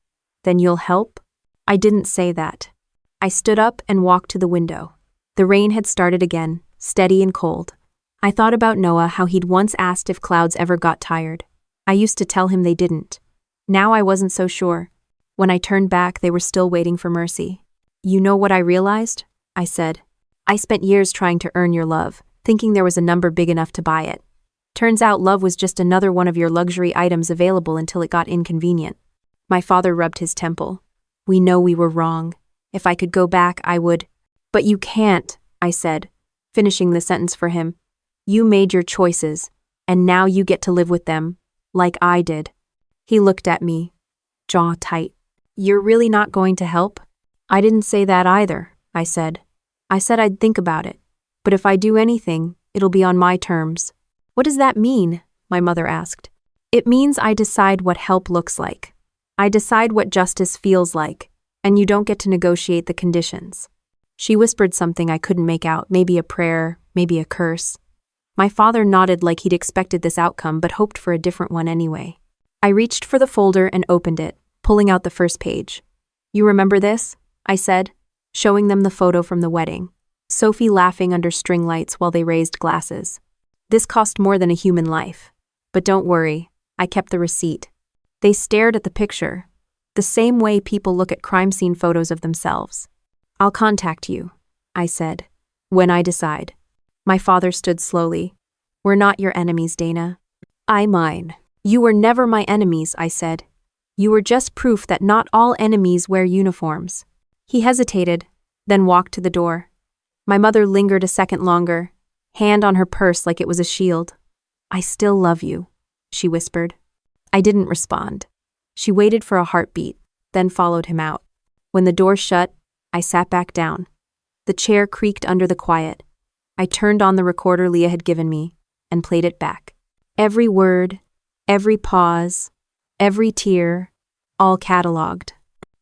Then you'll help? I didn't say that. I stood up and walked to the window. The rain had started again, steady and cold. I thought about Noah, how he'd once asked if clouds ever got tired. I used to tell him they didn't. Now I wasn't so sure. When I turned back, they were still waiting for mercy. You know what I realized? I said. I spent years trying to earn your love, thinking there was a number big enough to buy it. Turns out love was just another one of your luxury items available until it got inconvenient. My father rubbed his temple. We know we were wrong. If I could go back, I would. But you can't, I said, finishing the sentence for him. You made your choices, and now you get to live with them, like I did. He looked at me, jaw tight. You're really not going to help? I didn't say that either, I said. I said I'd think about it. But if I do anything, it'll be on my terms. What does that mean? My mother asked. It means I decide what help looks like. I decide what justice feels like, and you don't get to negotiate the conditions. She whispered something I couldn't make out, maybe a prayer, maybe a curse. My father nodded like he'd expected this outcome but hoped for a different one anyway. I reached for the folder and opened it, pulling out the first page. You remember this? I said, showing them the photo from the wedding. Sophie laughing under string lights while they raised glasses. This cost more than a human life. But don't worry, I kept the receipt. They stared at the picture, the same way people look at crime scene photos of themselves. I'll contact you, I said, when I decide. My father stood slowly. We're not your enemies, Dana. Mine. You were never my enemies, I said. You were just proof that not all enemies wear uniforms. He hesitated, then walked to the door. My mother lingered a second longer, hand on her purse like it was a shield. I still love you, she whispered. I didn't respond. She waited for a heartbeat, then followed him out. When the door shut, I sat back down. The chair creaked under the quiet. I turned on the recorder Leah had given me and played it back. Every word, every pause, every tear, all catalogued.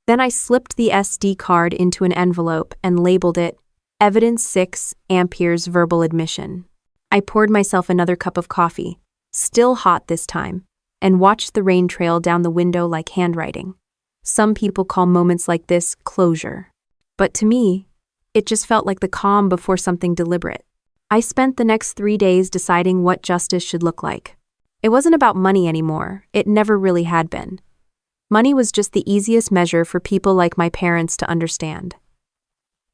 Then I slipped the SD card into an envelope and labeled it Evidence 6 Ampere's Verbal Admission. I poured myself another cup of coffee, still hot this time, and watched the rain trail down the window like handwriting. Some people call moments like this closure. But to me, it just felt like the calm before something deliberate. I spent the next 3 days deciding what justice should look like. It wasn't about money anymore. It never really had been. Money was just the easiest measure for people like my parents to understand.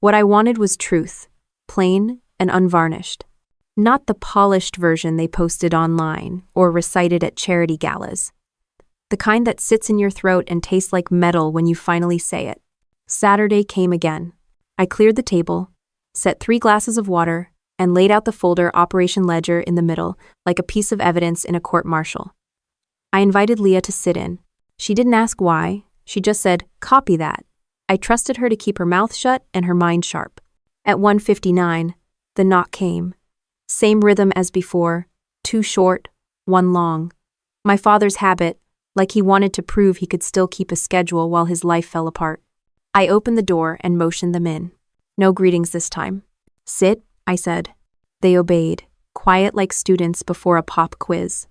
What I wanted was truth, plain and unvarnished. Not the polished version they posted online or recited at charity galas. The kind that sits in your throat and tastes like metal when you finally say it. Saturday came again. I cleared the table, set 3 glasses of water, and laid out the folder Operation Ledger in the middle, like a piece of evidence in a court-martial. I invited Leah to sit in. She didn't ask why. She just said, "Copy that." I trusted her to keep her mouth shut and her mind sharp. At 1:59, the knock came. Same rhythm as before, 2 short, 1 long. My father's habit, like he wanted to prove he could still keep a schedule while his life fell apart. I opened the door and motioned them in. No greetings this time. "Sit," I said. They obeyed, quiet like students before a pop quiz.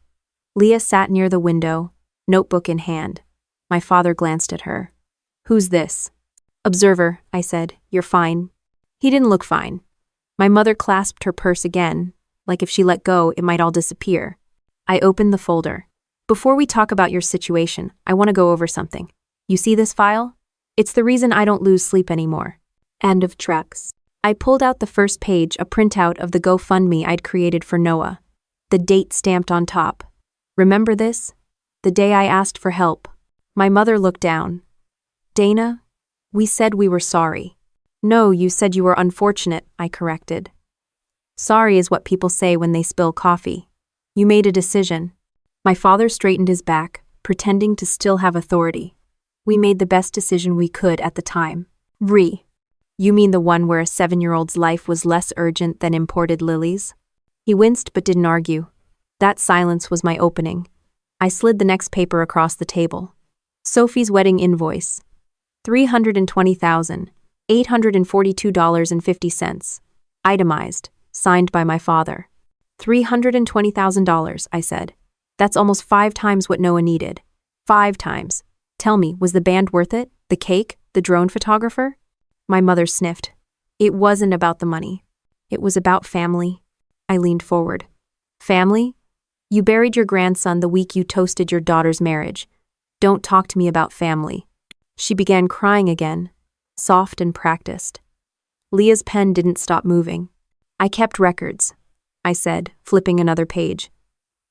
Leah sat near the window, notebook in hand. My father glanced at her. "Who's this?" "Observer," I said. "You're fine." He didn't look fine. My mother clasped her purse again, like if she let go, it might all disappear. I opened the folder. "Before we talk about your situation, I want to go over something. You see this file? It's the reason I don't lose sleep anymore." End of Trex. I pulled out the first page, a printout of the GoFundMe I'd created for Noah. The date stamped on top. Remember this? The day I asked for help. My mother looked down. "Dana, we said we were sorry." "No, you said you were unfortunate," I corrected. "Sorry is what people say when they spill coffee. You made a decision." My father straightened his back, pretending to still have authority. "We made the best decision we could at the time." You mean the one where a 7-year-old's life was less urgent than imported lilies?" He winced but didn't argue. That silence was my opening. I slid the next paper across the table. Sophie's wedding invoice. $320,842.50. Itemized, signed by my father. $320,000, I said. That's almost 5 times what Noah needed. 5 times. Tell me, was the band worth it? The cake? The drone photographer? My mother sniffed. It wasn't about the money. It was about family. I leaned forward. Family? You buried your grandson the week you toasted your daughter's marriage. Don't talk to me about family. She began crying again, soft and practiced. Leah's pen didn't stop moving. I kept records, I said, flipping another page.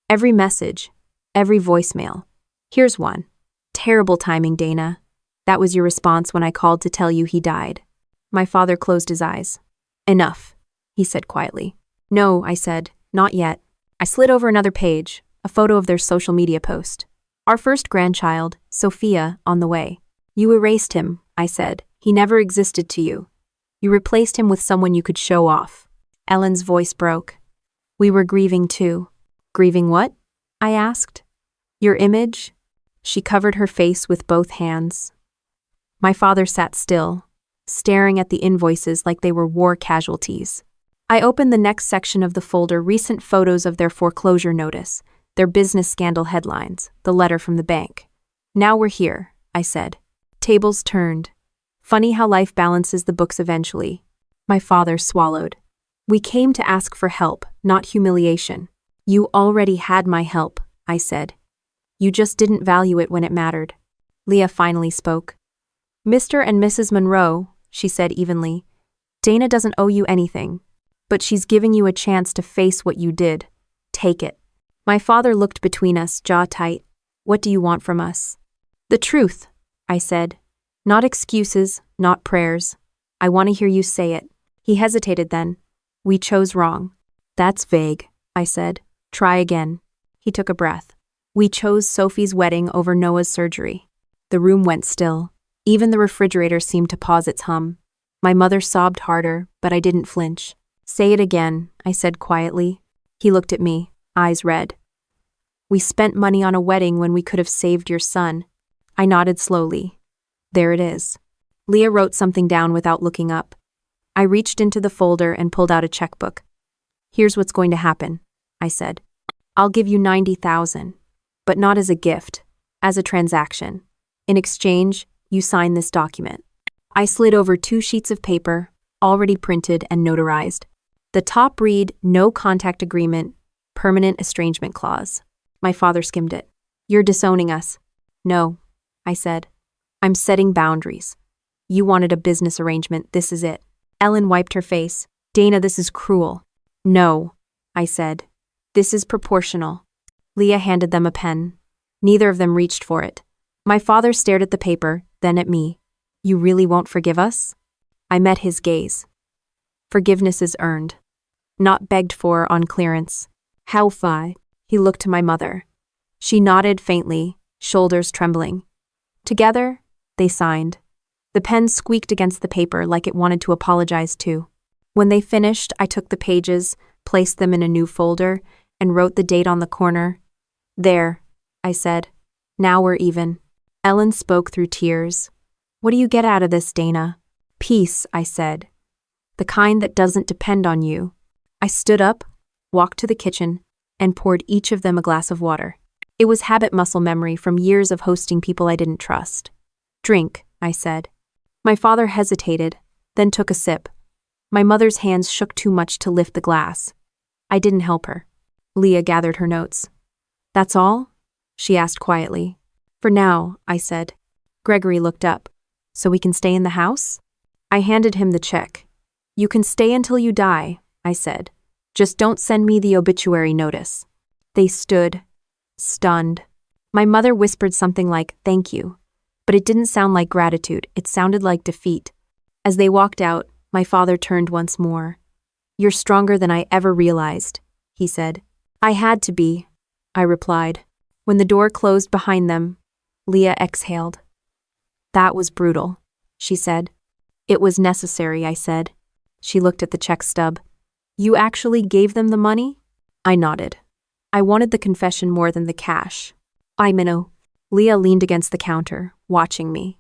Every message, every voicemail. Here's one. "Terrible timing, Dana. That was your response when I called to tell you he died." My father closed his eyes. "Enough," he said quietly. "No," I said, "not yet." I slid over another page, a photo of their social media post. "Our first grandchild, Sophia, on the way. You erased him," I said. "He never existed to you. You replaced him with someone you could show off." Ellen's voice broke. "We were grieving too." "Grieving what?" I asked. "Your image?" She covered her face with both hands. My father sat still, staring at the invoices like they were war casualties. I opened the next section of the folder, recent photos of their foreclosure notice, their business scandal headlines, the letter from the bank. "Now we're here," I said. Tables turned. Funny how life balances the books eventually. My father swallowed. "We came to ask for help, not humiliation." "You already had my help," I said. "You just didn't value it when it mattered." Leah finally spoke. "Mr. and Mrs. Monroe," she said evenly, "Dana doesn't owe you anything, but she's giving you a chance to face what you did. Take it." My father looked between us, jaw tight. "What do you want from us?" "The truth," I said. "Not excuses, not prayers. I want to hear you say it." He hesitated then. "We chose wrong." "That's vague," I said. "Try again." He took a breath. "We chose Sophie's wedding over Noah's surgery." The room went still. Even the refrigerator seemed to pause its hum. My mother sobbed harder, but I didn't flinch. "Say it again," I said quietly. He looked at me, eyes red. "We spent money on a wedding when we could have saved your son." I nodded slowly. "There it is." Leah wrote something down without looking up. I reached into the folder and pulled out a checkbook. "Here's what's going to happen," I said. "I'll give you $90,000, but not as a gift, as a transaction. In exchange, you sign this document." I slid over 2 sheets of paper, already printed and notarized. The top read, "No contact agreement, permanent estrangement clause." My father skimmed it. "You're disowning us." "No," I said. "I'm setting boundaries. You wanted a business arrangement, this is it." Ellen wiped her face. Dana, this is cruel. No, I said. This is proportional. Leah handed them a pen. Neither of them reached for it. My father stared at the paper, then at me. You really won't forgive us? I met his gaze. Forgiveness is earned, not begged for on clearance. How far? He looked to my mother. She nodded faintly, shoulders trembling. Together, they signed. The pen squeaked against the paper like it wanted to apologize too. When they finished, I took the pages, placed them in a new folder, and wrote the date on the corner. There, I said. Now we're even. Ellen spoke through tears. What do you get out of this, Dana? Peace, I said. The kind that doesn't depend on you. I stood up, walked to the kitchen, and poured each of them a glass of water. It was habit muscle memory from years of hosting people I didn't trust. Drink, I said. My father hesitated, then took a sip. My mother's hands shook too much to lift the glass. I didn't help her. Leah gathered her notes. That's all? She asked quietly. For now, I said. Gregory looked up. So we can stay in the house? I handed him the check. You can stay until you die, I said. Just don't send me the obituary notice. They stood, stunned. My mother whispered something like, thank you. But it didn't sound like gratitude, it sounded like defeat. As they walked out, my father turned once more. You're stronger than I ever realized, he said. I had to be, I replied. When the door closed behind them, Leah exhaled. That was brutal, she said. It was necessary, I said. She looked at the check stub. You actually gave them the money? I nodded. I wanted the confession more than the cash. I minnow. Leah leaned against the counter, watching me.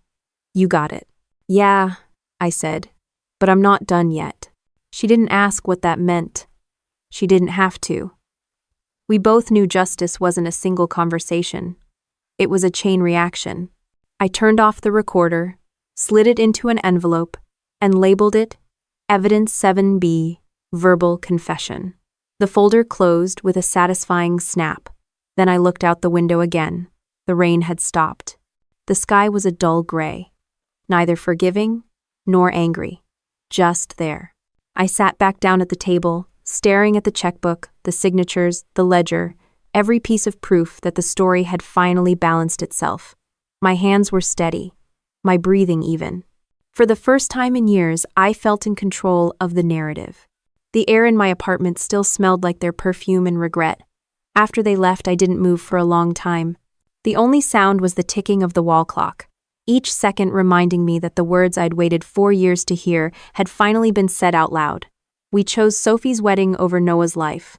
You got it. Yeah, I said. But I'm not done yet. She didn't ask what that meant. She didn't have to. We both knew justice wasn't a single conversation. It was a chain reaction. I turned off the recorder, slid it into an envelope, and labeled it Evidence 7B, Verbal Confession. The folder closed with a satisfying snap. Then I looked out the window again. The rain had stopped. The sky was a dull gray, neither forgiving nor angry, just there. I sat back down at the table, staring at the checkbook, the signatures, the ledger, every piece of proof that the story had finally balanced itself. My hands were steady, my breathing even. For the first time in years, I felt in control of the narrative. The air in my apartment still smelled like their perfume and regret. After they left, I didn't move for a long time. The only sound was the ticking of the wall clock, each second reminding me that the words I'd waited 4 years to hear had finally been said out loud. We chose Sophie's wedding over Noah's life.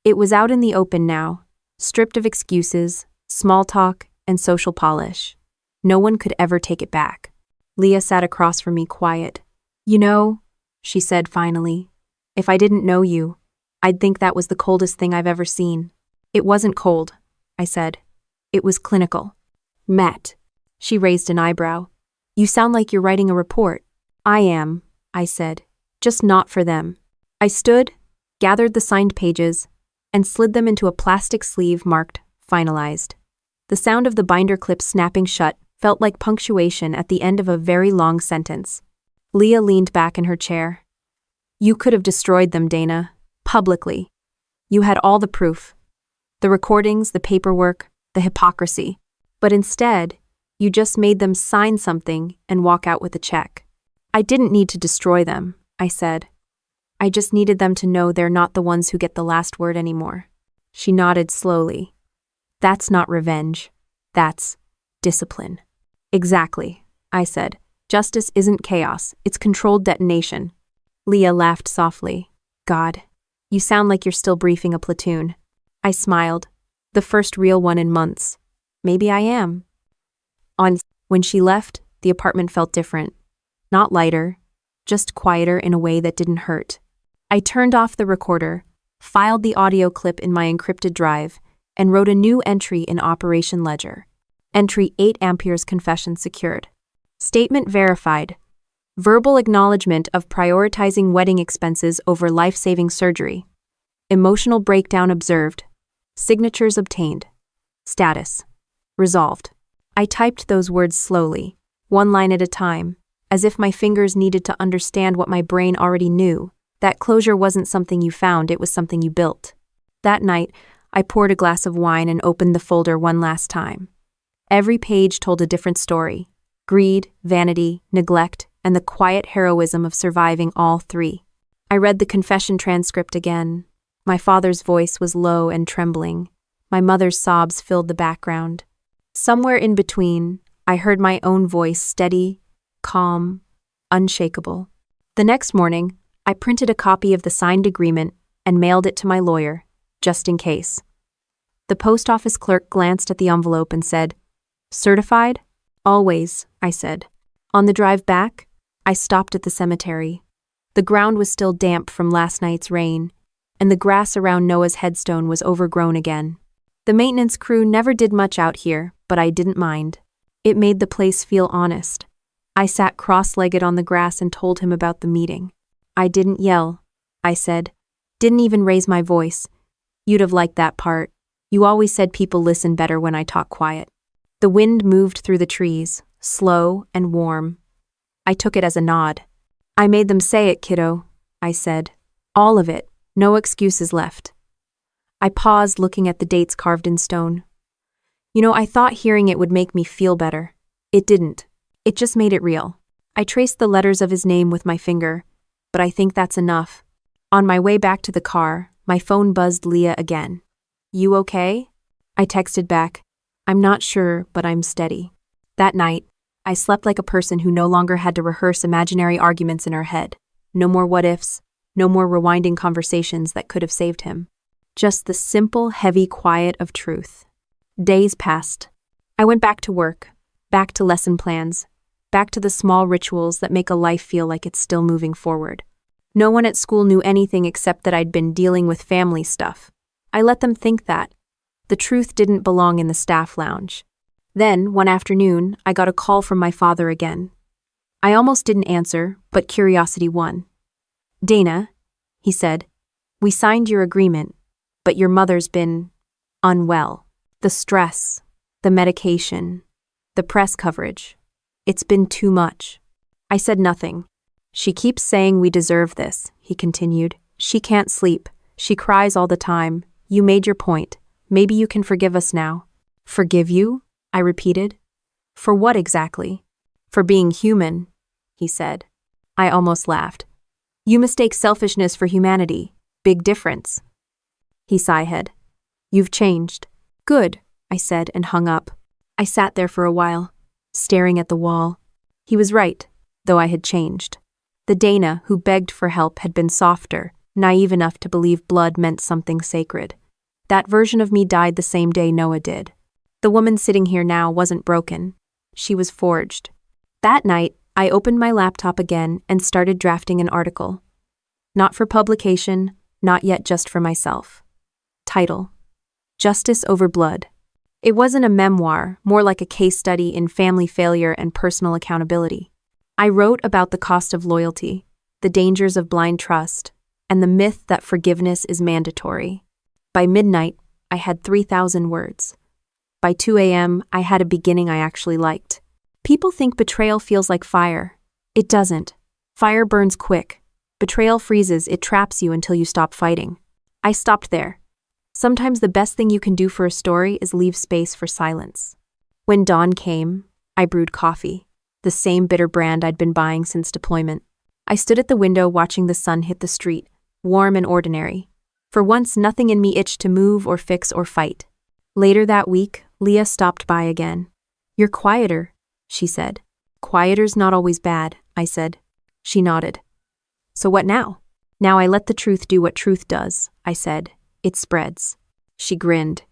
It was out in the open now, stripped of excuses, small talk, and social polish. No one could ever take it back. Leah sat across from me quiet. You know, she said finally, if I didn't know you, I'd think that was the coldest thing I've ever seen. It wasn't cold, I said. It was clinical. Matt. She raised an eyebrow. You sound like you're writing a report. I am, I said, just not for them. I stood, gathered the signed pages, and slid them into a plastic sleeve marked finalized. The sound of the binder clip snapping shut felt like punctuation at the end of a very long sentence. Leah leaned back in her chair. You could have destroyed them, Dana, publicly. You had all the proof. The recordings, the paperwork, the hypocrisy. But instead, you just made them sign something and walk out with a check. I didn't need to destroy them, I said. I just needed them to know they're not the ones who get the last word anymore. She nodded slowly. That's not revenge. That's discipline. Exactly, I said. Justice isn't chaos, it's controlled detonation. Leah laughed softly. God, you sound like you're still briefing a platoon. I smiled. The first real one in months. Maybe I am. When she left, the apartment felt different. Not lighter, just quieter in a way that didn't hurt. I turned off the recorder, filed the audio clip in my encrypted drive, and wrote a new entry in Operation Ledger. Entry 8 amperes confession secured. Statement verified. Verbal acknowledgement of prioritizing wedding expenses over life-saving surgery. Emotional breakdown observed. Signatures obtained. Status. Resolved. I typed those words slowly, one line at a time, as if my fingers needed to understand what my brain already knew. That closure wasn't something you found, it was something you built. That night, I poured a glass of wine and opened the folder one last time. Every page told a different story: greed, vanity, neglect, and the quiet heroism of surviving all three. I read the confession transcript again. My father's voice was low and trembling. My mother's sobs filled the background. Somewhere in between, I heard my own voice, steady, calm, unshakable. The next morning, I printed a copy of the signed agreement and mailed it to my lawyer, just in case. The post office clerk glanced at the envelope and said, "Certified?" "Always," I said. On the drive back, I stopped at the cemetery. The ground was still damp from last night's rain, and the grass around Noah's headstone was overgrown again. The maintenance crew never did much out here, but I didn't mind. It made the place feel honest. I sat cross-legged on the grass and told him about the meeting. I didn't yell, I said. Didn't even raise my voice. You'd have liked that part. You always said people listen better when I talk quiet. The wind moved through the trees, slow and warm. I took it as a nod. I made them say it, kiddo, I said. All of it, no excuses left. I paused, looking at the dates carved in stone. I thought hearing it would make me feel better. It didn't. It just made it real. I traced the letters of his name with my finger, but I think that's enough. On my way back to the car, my phone buzzed Leah again. You okay? I texted back. I'm not sure, but I'm steady. That night, I slept like a person who no longer had to rehearse imaginary arguments in her head. No more what-ifs, no more rewinding conversations that could have saved him. Just the simple, heavy quiet of truth. Days passed. I went back to work, back to lesson plans, back to the small rituals that make a life feel like it's still moving forward. No one at school knew anything except that I'd been dealing with family stuff. I let them think that. The truth didn't belong in the staff lounge. Then, one afternoon, I got a call from my father again. I almost didn't answer, but curiosity won. Dana, he said, we signed your agreement, but your mother's been unwell. The stress, the medication, the press coverage. It's been too much. I said nothing. She keeps saying we deserve this, he continued. She can't sleep. She cries all the time. You made your point. Maybe you can forgive us now. Forgive you? I repeated. For what exactly? For being human, he said. I almost laughed. You mistake selfishness for humanity. Big difference. He sighed. You've changed. Good, I said and hung up. I sat there for a while, staring at the wall. He was right, though I had changed. The Dana who begged for help had been softer, naive enough to believe blood meant something sacred. That version of me died the same day Noah did. The woman sitting here now wasn't broken. She was forged. That night, I opened my laptop again and started drafting an article. Not for publication, not yet just for myself. Title: Justice Over Blood. It wasn't a memoir, more like a case study in family failure and personal accountability. I wrote about the cost of loyalty, the dangers of blind trust, and the myth that forgiveness is mandatory. By midnight, I had 3,000 words. By 2 a.m., I had a beginning I actually liked. People think betrayal feels like fire. It doesn't. Fire burns quick. Betrayal freezes, it traps you until you stop fighting. I stopped there. Sometimes the best thing you can do for a story is leave space for silence. When dawn came, I brewed coffee, the same bitter brand I'd been buying since deployment. I stood at the window watching the sun hit the street, warm and ordinary. For once, nothing in me itched to move or fix or fight. Later that week, Leah stopped by again. You're quieter, she said. Quieter's not always bad, I said. She nodded. So what now? Now I let the truth do what truth does, I said. It spreads. She grinned.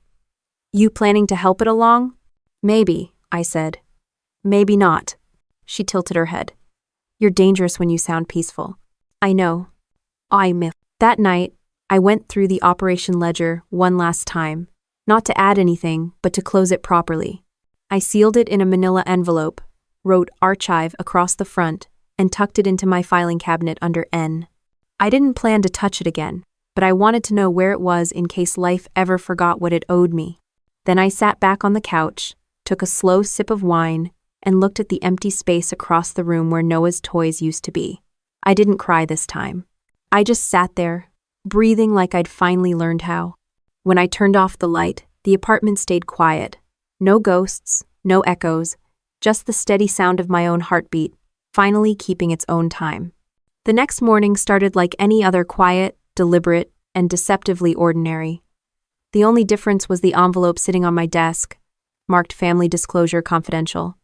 You planning to help it along? Maybe, I said. Maybe not. She tilted her head. You're dangerous when you sound peaceful. I know. I miss. That night, I went through the operation ledger one last time, not to add anything, but to close it properly. I sealed it in a manila envelope, wrote Archive across the front, and tucked it into my filing cabinet under N. I didn't plan to touch it again, but I wanted to know where it was in case life ever forgot what it owed me. Then I sat back on the couch, took a slow sip of wine, and looked at the empty space across the room where Noah's toys used to be. I didn't cry this time. I just sat there, breathing like I'd finally learned how. When I turned off the light, the apartment stayed quiet. No ghosts, no echoes, just the steady sound of my own heartbeat, finally keeping its own time. The next morning started like any other quiet, deliberate, and deceptively ordinary. The only difference was the envelope sitting on my desk, marked Family Disclosure Confidential.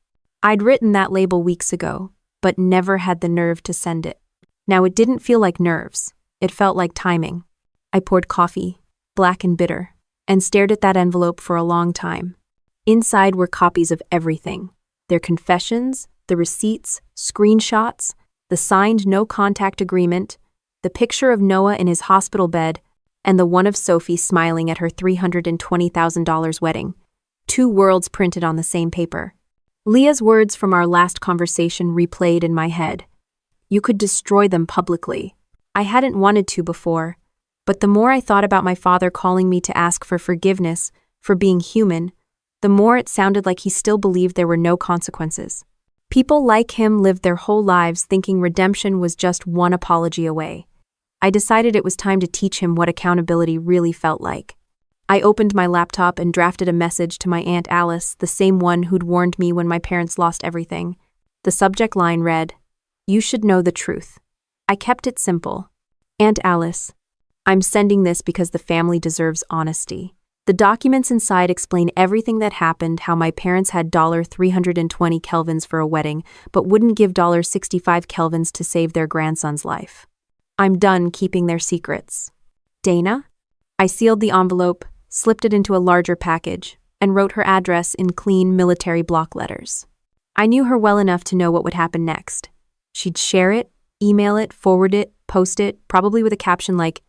I'd written that label weeks ago, but never had the nerve to send it. Now it didn't feel like nerves, it felt like timing. I poured coffee, black and bitter, and stared at that envelope for a long time. Inside were copies of everything: their confessions, the receipts, screenshots, the signed no-contact agreement, the picture of Noah in his hospital bed, and the one of Sophie smiling at her $320,000 wedding. 2 worlds printed on the same paper. Leah's words from our last conversation replayed in my head. You could destroy them publicly. I hadn't wanted to before, but the more I thought about my father calling me to ask for forgiveness for being human, the more it sounded like he still believed there were no consequences. People like him lived their whole lives thinking redemption was just one apology away. I decided it was time to teach him what accountability really felt like. I opened my laptop and drafted a message to my Aunt Alice, the same one who'd warned me when my parents lost everything. The subject line read, "You should know the truth." I kept it simple. Aunt Alice, I'm sending this because the family deserves honesty. The documents inside explain everything that happened, how my parents had $320 kelvins for a wedding, but wouldn't give $65 kelvins to save their grandson's life. I'm done keeping their secrets. Dana? I sealed the envelope, slipped it into a larger package, and wrote her address in clean military block letters. I knew her well enough to know what would happen next. She'd share it, email it, forward it, post it, probably with a caption like,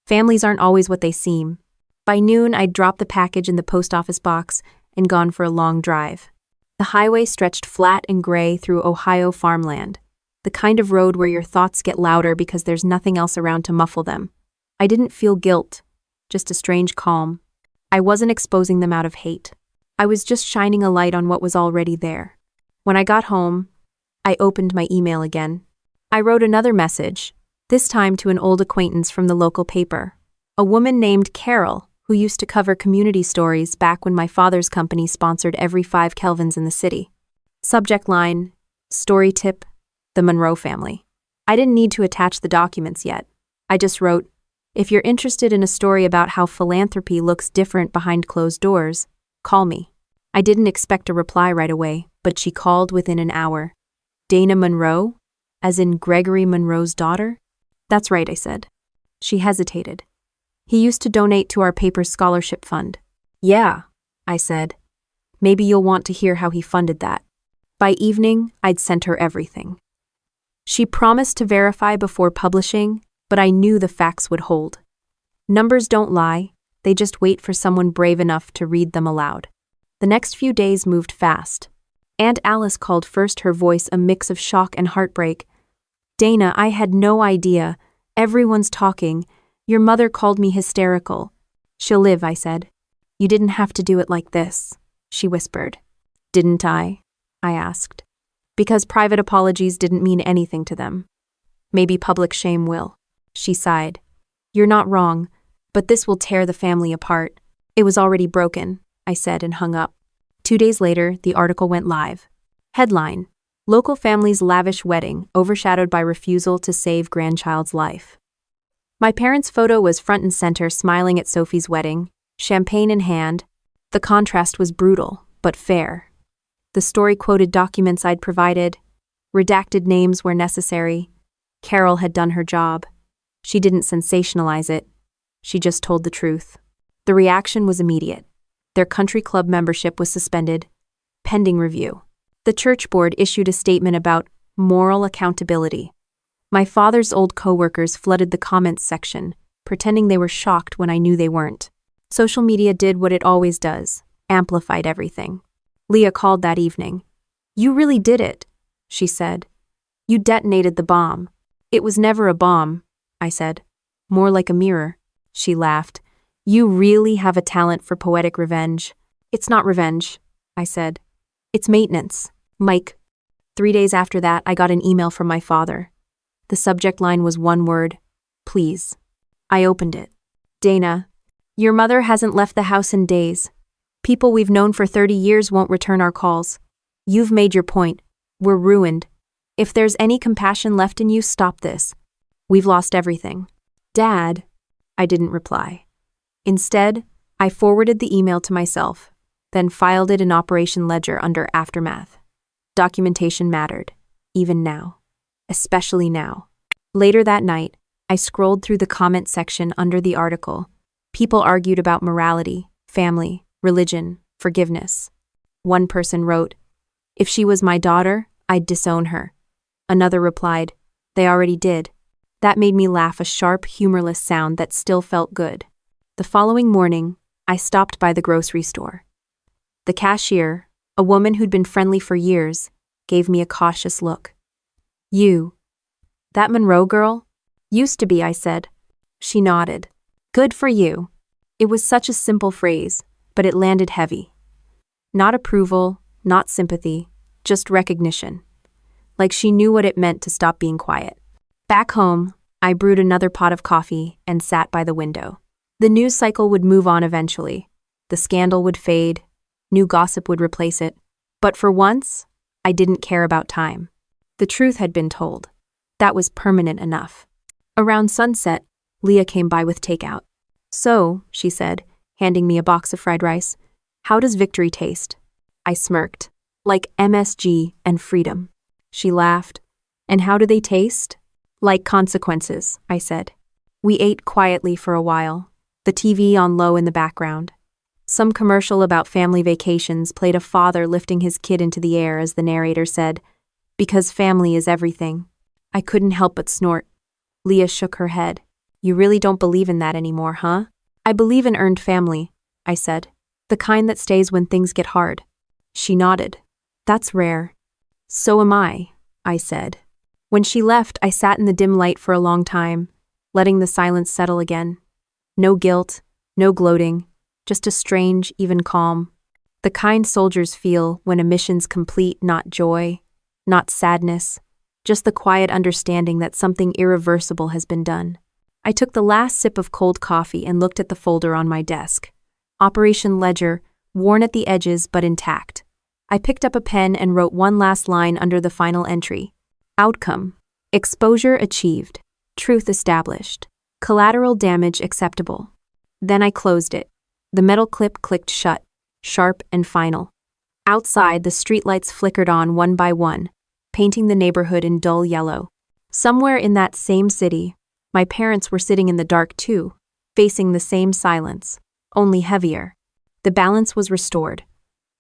"Families aren't always what they seem." By noon, I'd dropped the package in the post office box and gone for a long drive. The highway stretched flat and gray through Ohio farmland, the kind of road where your thoughts get louder because there's nothing else around to muffle them. I didn't feel guilt, just a strange calm. I wasn't exposing them out of hate. I was just shining a light on what was already there. When I got home, I opened my email again. I wrote another message, this time to an old acquaintance from the local paper, a woman named Carol, who used to cover community stories back when my father's company sponsored every 5 kelvins in the city. Subject line, story tip, the Monroe family. I didn't need to attach the documents yet. I just wrote, if you're interested in a story about how philanthropy looks different behind closed doors, call me. I didn't expect a reply right away, but she called within an hour. Dana Monroe? As in Gregory Monroe's daughter? That's right, I said. She hesitated. He used to donate to our paper's scholarship fund. Yeah, I said. Maybe you'll want to hear how he funded that. By evening, I'd sent her everything. She promised to verify before publishing, but I knew the facts would hold. Numbers don't lie, they just wait for someone brave enough to read them aloud. The next few days moved fast. Aunt Alice called first, her voice a mix of shock and heartbreak. Dana, I had no idea. Everyone's talking. Your mother called me hysterical. She'll live, I said. You didn't have to do it like this, she whispered. Didn't I? I asked. Because private apologies didn't mean anything to them. Maybe public shame will. She sighed. You're not wrong, but this will tear the family apart. It was already broken, I said and hung up. 2 days later, the article went live. Headline: Local family's lavish wedding overshadowed by refusal to save grandchild's life. My parents' photo was front and center, smiling at Sophie's wedding, champagne in hand. The contrast was brutal, but fair. The story quoted documents I'd provided, redacted names where necessary. Carol had done her job. She didn't sensationalize it. She just told the truth. The reaction was immediate. Their country club membership was suspended, pending review. The church board issued a statement about moral accountability. My father's old coworkers flooded the comments section, pretending they were shocked when I knew they weren't. Social media did what it always does, amplified everything. Leah called that evening. You really did it, she said. You detonated the bomb. It was never a bomb, I said. More like a mirror. She laughed. You really have a talent for poetic revenge. It's not revenge, I said. It's maintenance. Mike. 3 days after that, I got an email from my father. The subject line was one word: please. I opened it. Dana, your mother hasn't left the house in days. People we've known for 30 years won't return our calls. You've made your point. We're ruined. If there's any compassion left in you, stop this. We've lost everything. Dad, I didn't reply. Instead, I forwarded the email to myself, then filed it in Operation Ledger under Aftermath. Documentation mattered, even now. Especially now. Later that night, I scrolled through the comment section under the article. People argued about morality, family, religion, forgiveness. One person wrote, "If she was my daughter, I'd disown her." Another replied, "They already did." That made me laugh, a sharp, humorless sound that still felt good. The following morning, I stopped by the grocery store. The cashier, a woman who'd been friendly for years, gave me a cautious look. "You, that Monroe girl?" "Used to be," I said. She nodded. "Good for you." It was such a simple phrase, but it landed heavy. Not approval, not sympathy, just recognition. Like she knew what it meant to stop being quiet. Back home, I brewed another pot of coffee and sat by the window. The news cycle would move on eventually. The scandal would fade, new gossip would replace it. But for once, I didn't care about time. The truth had been told. That was permanent enough. Around sunset, Leah came by with takeout. "So," she said, handing me a box of fried rice, "how does victory taste?" I smirked. "Like MSG and freedom." She laughed. "And how do they taste?" "Like consequences," I said. We ate quietly for a while, the TV on low in the background. Some commercial about family vacations played a father lifting his kid into the air as the narrator said, "Because family is everything." I couldn't help but snort. Leah shook her head. "You really don't believe in that anymore, huh?" "I believe in earned family," I said. "The kind that stays when things get hard." She nodded. "That's rare." "So am I said. When she left, I sat in the dim light for a long time, letting the silence settle again. No guilt, no gloating, just a strange, even calm. The kind soldiers feel when a mission's complete, not joy, not sadness, just the quiet understanding that something irreversible has been done. I took the last sip of cold coffee and looked at the folder on my desk. Operation Ledger, worn at the edges but intact. I picked up a pen and wrote one last line under the final entry. Outcome: exposure achieved, truth established, collateral damage acceptable. Then I closed it. The metal clip clicked shut, sharp and final. Outside, the streetlights flickered on one by one, painting the neighborhood in dull yellow. Somewhere in that same city, my parents were sitting in the dark too, facing the same silence, only heavier. The balance was restored.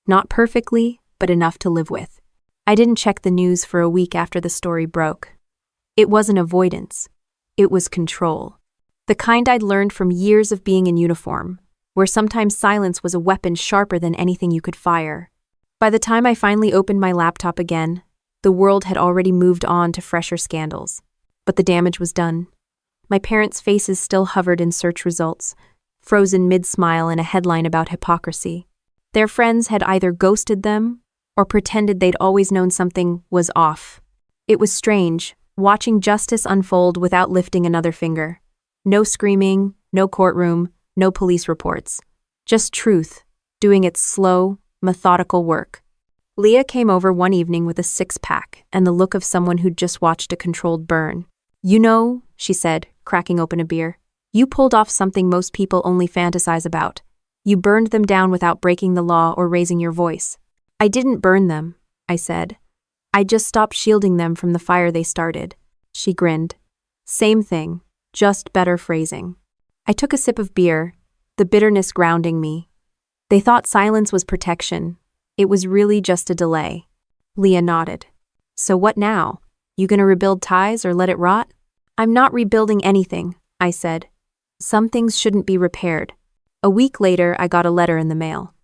Not perfectly, but enough to live with. I didn't check the news for a week after the story broke. It wasn't avoidance. It was control. The kind I'd learned from years of being in uniform, where sometimes silence was a weapon sharper than anything you could fire. By the time I finally opened my laptop again, the world had already moved on to fresher scandals. But the damage was done. My parents' faces still hovered in search results, frozen mid-smile in a headline about hypocrisy. Their friends had either ghosted them or pretended they'd always known something was off. It was strange, watching justice unfold without lifting another finger. No screaming, no courtroom, no police reports. Just truth, doing its slow, methodical work. Leah came over one evening with a six-pack and the look of someone who'd just watched a controlled burn. "You know," she said, cracking open a beer, "you pulled off something most people only fantasize about. You burned them down without breaking the law or raising your voice." "I didn't burn them," I said. "I just stopped shielding them from the fire they started." She grinned. "Same thing, just better phrasing." I took a sip of beer, the bitterness grounding me. They thought silence was protection. It was really just a delay. Leah nodded. "So what now? You gonna rebuild ties or let it rot?" "I'm not rebuilding anything," I said. "Some things shouldn't be repaired." A week later, I got a letter in the mail.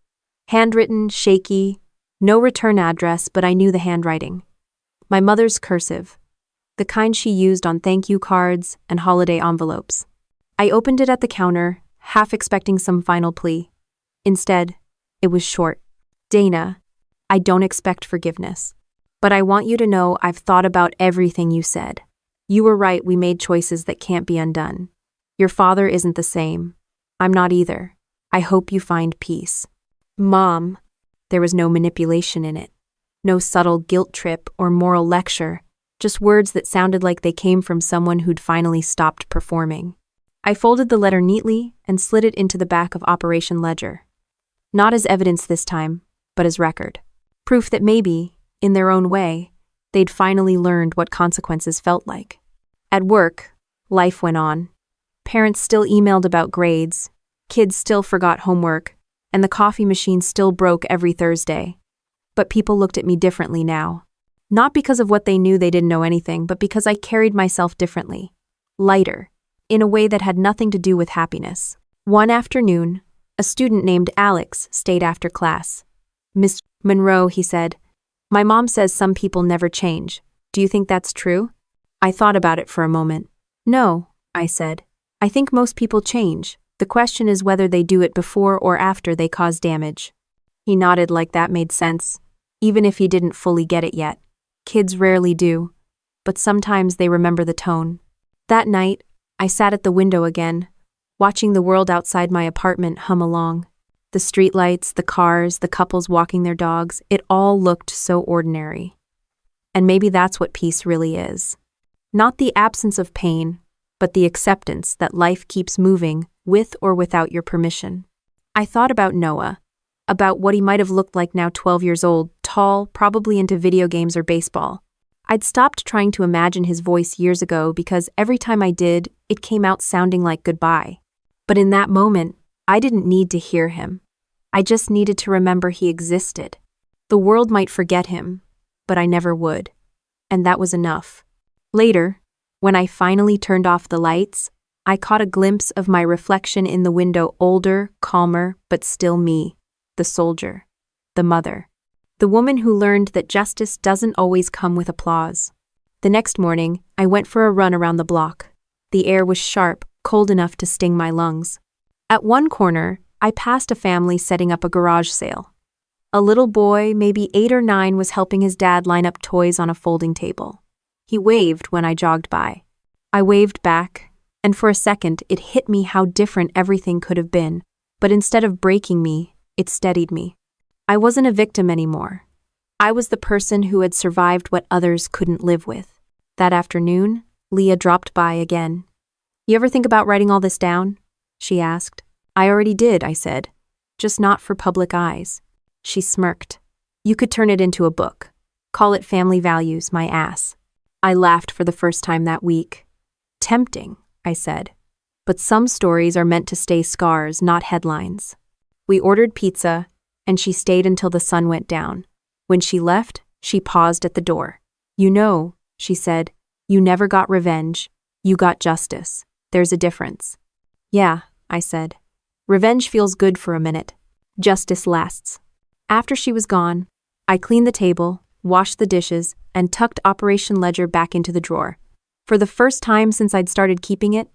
Handwritten, shaky, no return address, but I knew the handwriting. My mother's cursive, the kind she used on thank you cards and holiday envelopes. I opened it at the counter, half expecting some final plea. Instead, it was short. "Dana, I don't expect forgiveness. But I want you to know I've thought about everything you said. You were right, we made choices that can't be undone. Your father isn't the same. I'm not either. I hope you find peace. Mom. There was no manipulation in it. No subtle guilt trip or moral lecture, just words that sounded like they came from someone who'd finally stopped performing. I folded the letter neatly and slid it into the back of Operation Ledger. Not as evidence this time, but as record. Proof that maybe, in their own way, they'd finally learned what consequences felt like. At work, life went on. Parents still emailed about grades, kids still forgot homework, and the coffee machine still broke every Thursday. But people looked at me differently now. Not because of what they knew they didn't know anything, but because I carried myself differently. Lighter, in a way that had nothing to do with happiness. One afternoon, a student named Alex stayed after class. "Miss Monroe," he said, "my mom says some people never change. Do you think that's true?" I thought about it for a moment. "No," I said. "I think most people change. The question is whether they do it before or after they cause damage." He nodded like that made sense, even if he didn't fully get it yet. Kids rarely do, but sometimes they remember the tone. That night, I sat at the window again, watching the world outside my apartment hum along. The streetlights, the cars, the couples walking their dogs, it all looked so ordinary. And maybe that's what peace really is. Not the absence of pain, but the acceptance that life keeps moving with or without your permission. I thought about Noah, about what he might have looked like now 12 years old, tall, probably into video games or baseball. I'd stopped trying to imagine his voice years ago because every time I did, it came out sounding like goodbye. But in that moment, I didn't need to hear him. I just needed to remember he existed. The world might forget him, but I never would. And that was enough. Later, when I finally turned off the lights, I caught a glimpse of my reflection in the window, older, calmer, but still me, the soldier, the mother, the woman who learned that justice doesn't always come with applause. The next morning, I went for a run around the block. The air was sharp, cold enough to sting my lungs. At one corner, I passed a family setting up a garage sale. A little boy, maybe 8 or 9, was helping his dad line up toys on a folding table. He waved when I jogged by. I waved back, and for a second it hit me how different everything could have been, but instead of breaking me, it steadied me. I wasn't a victim anymore. I was the person who had survived what others couldn't live with. That afternoon, Leah dropped by again. "You ever think about writing all this down?" she asked. "I already did," I said. "Just not for public eyes." She smirked. "You could turn it into a book. Call it Family Values, my ass." I laughed for the first time that week. "Tempting," I said. "But some stories are meant to stay scars, not headlines." We ordered pizza, and she stayed until the sun went down. When she left, she paused at the door. "You know," she said, "you never got revenge. You got justice. There's a difference." "Yeah," I said. "Revenge feels good for a minute. Justice lasts." After she was gone, I cleaned the table, washed the dishes, and tucked Operation Ledger back into the drawer. For the first time since I'd started keeping it,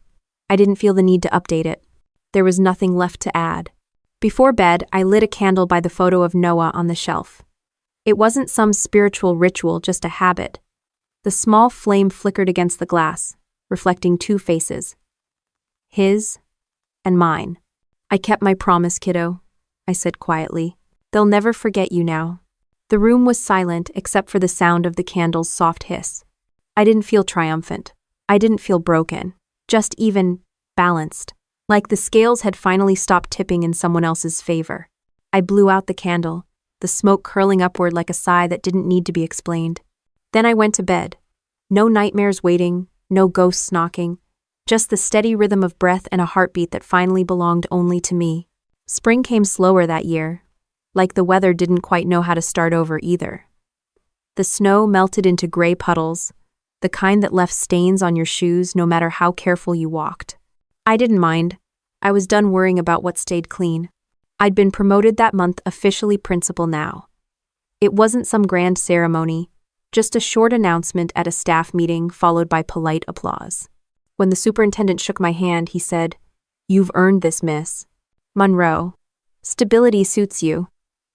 I didn't feel the need to update it. There was nothing left to add. Before bed, I lit a candle by the photo of Noah on the shelf. It wasn't some spiritual ritual, just a habit. The small flame flickered against the glass, reflecting 2 faces. His and mine. "I kept my promise, kiddo," I said quietly. "They'll never forget you now." The room was silent except for the sound of the candle's soft hiss. I didn't feel triumphant. I didn't feel broken. Just even, balanced. Like the scales had finally stopped tipping in someone else's favor. I blew out the candle, the smoke curling upward like a sigh that didn't need to be explained. Then I went to bed. No nightmares waiting, no ghosts knocking, just the steady rhythm of breath and a heartbeat that finally belonged only to me. Spring came slower that year, like the weather didn't quite know how to start over either. The snow melted into gray puddles, the kind that left stains on your shoes no matter how careful you walked. I didn't mind. I was done worrying about what stayed clean. I'd been promoted that month, officially principal now. It wasn't some grand ceremony, just a short announcement at a staff meeting followed by polite applause. When the superintendent shook my hand, he said, "You've earned this, Miss Monroe. Stability suits you."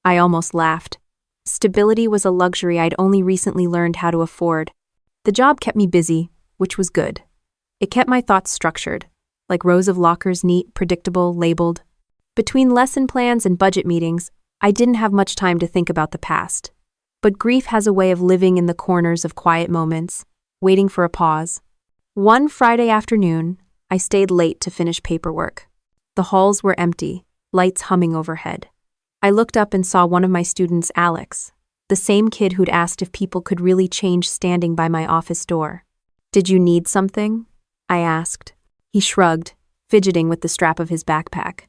I almost laughed. Stability was a luxury I'd only recently learned how to afford. The job kept me busy, which was good. It kept my thoughts structured, like rows of lockers, neat, predictable, labeled. Between lesson plans and budget meetings, I didn't have much time to think about the past. But grief has a way of living in the corners of quiet moments, waiting for a pause. One Friday afternoon, I stayed late to finish paperwork. The halls were empty, lights humming overhead. I looked up and saw one of my students, Alex, the same kid who'd asked if people could really change standing by my office door. "Did you need something?" I asked. He shrugged, fidgeting with the strap of his backpack.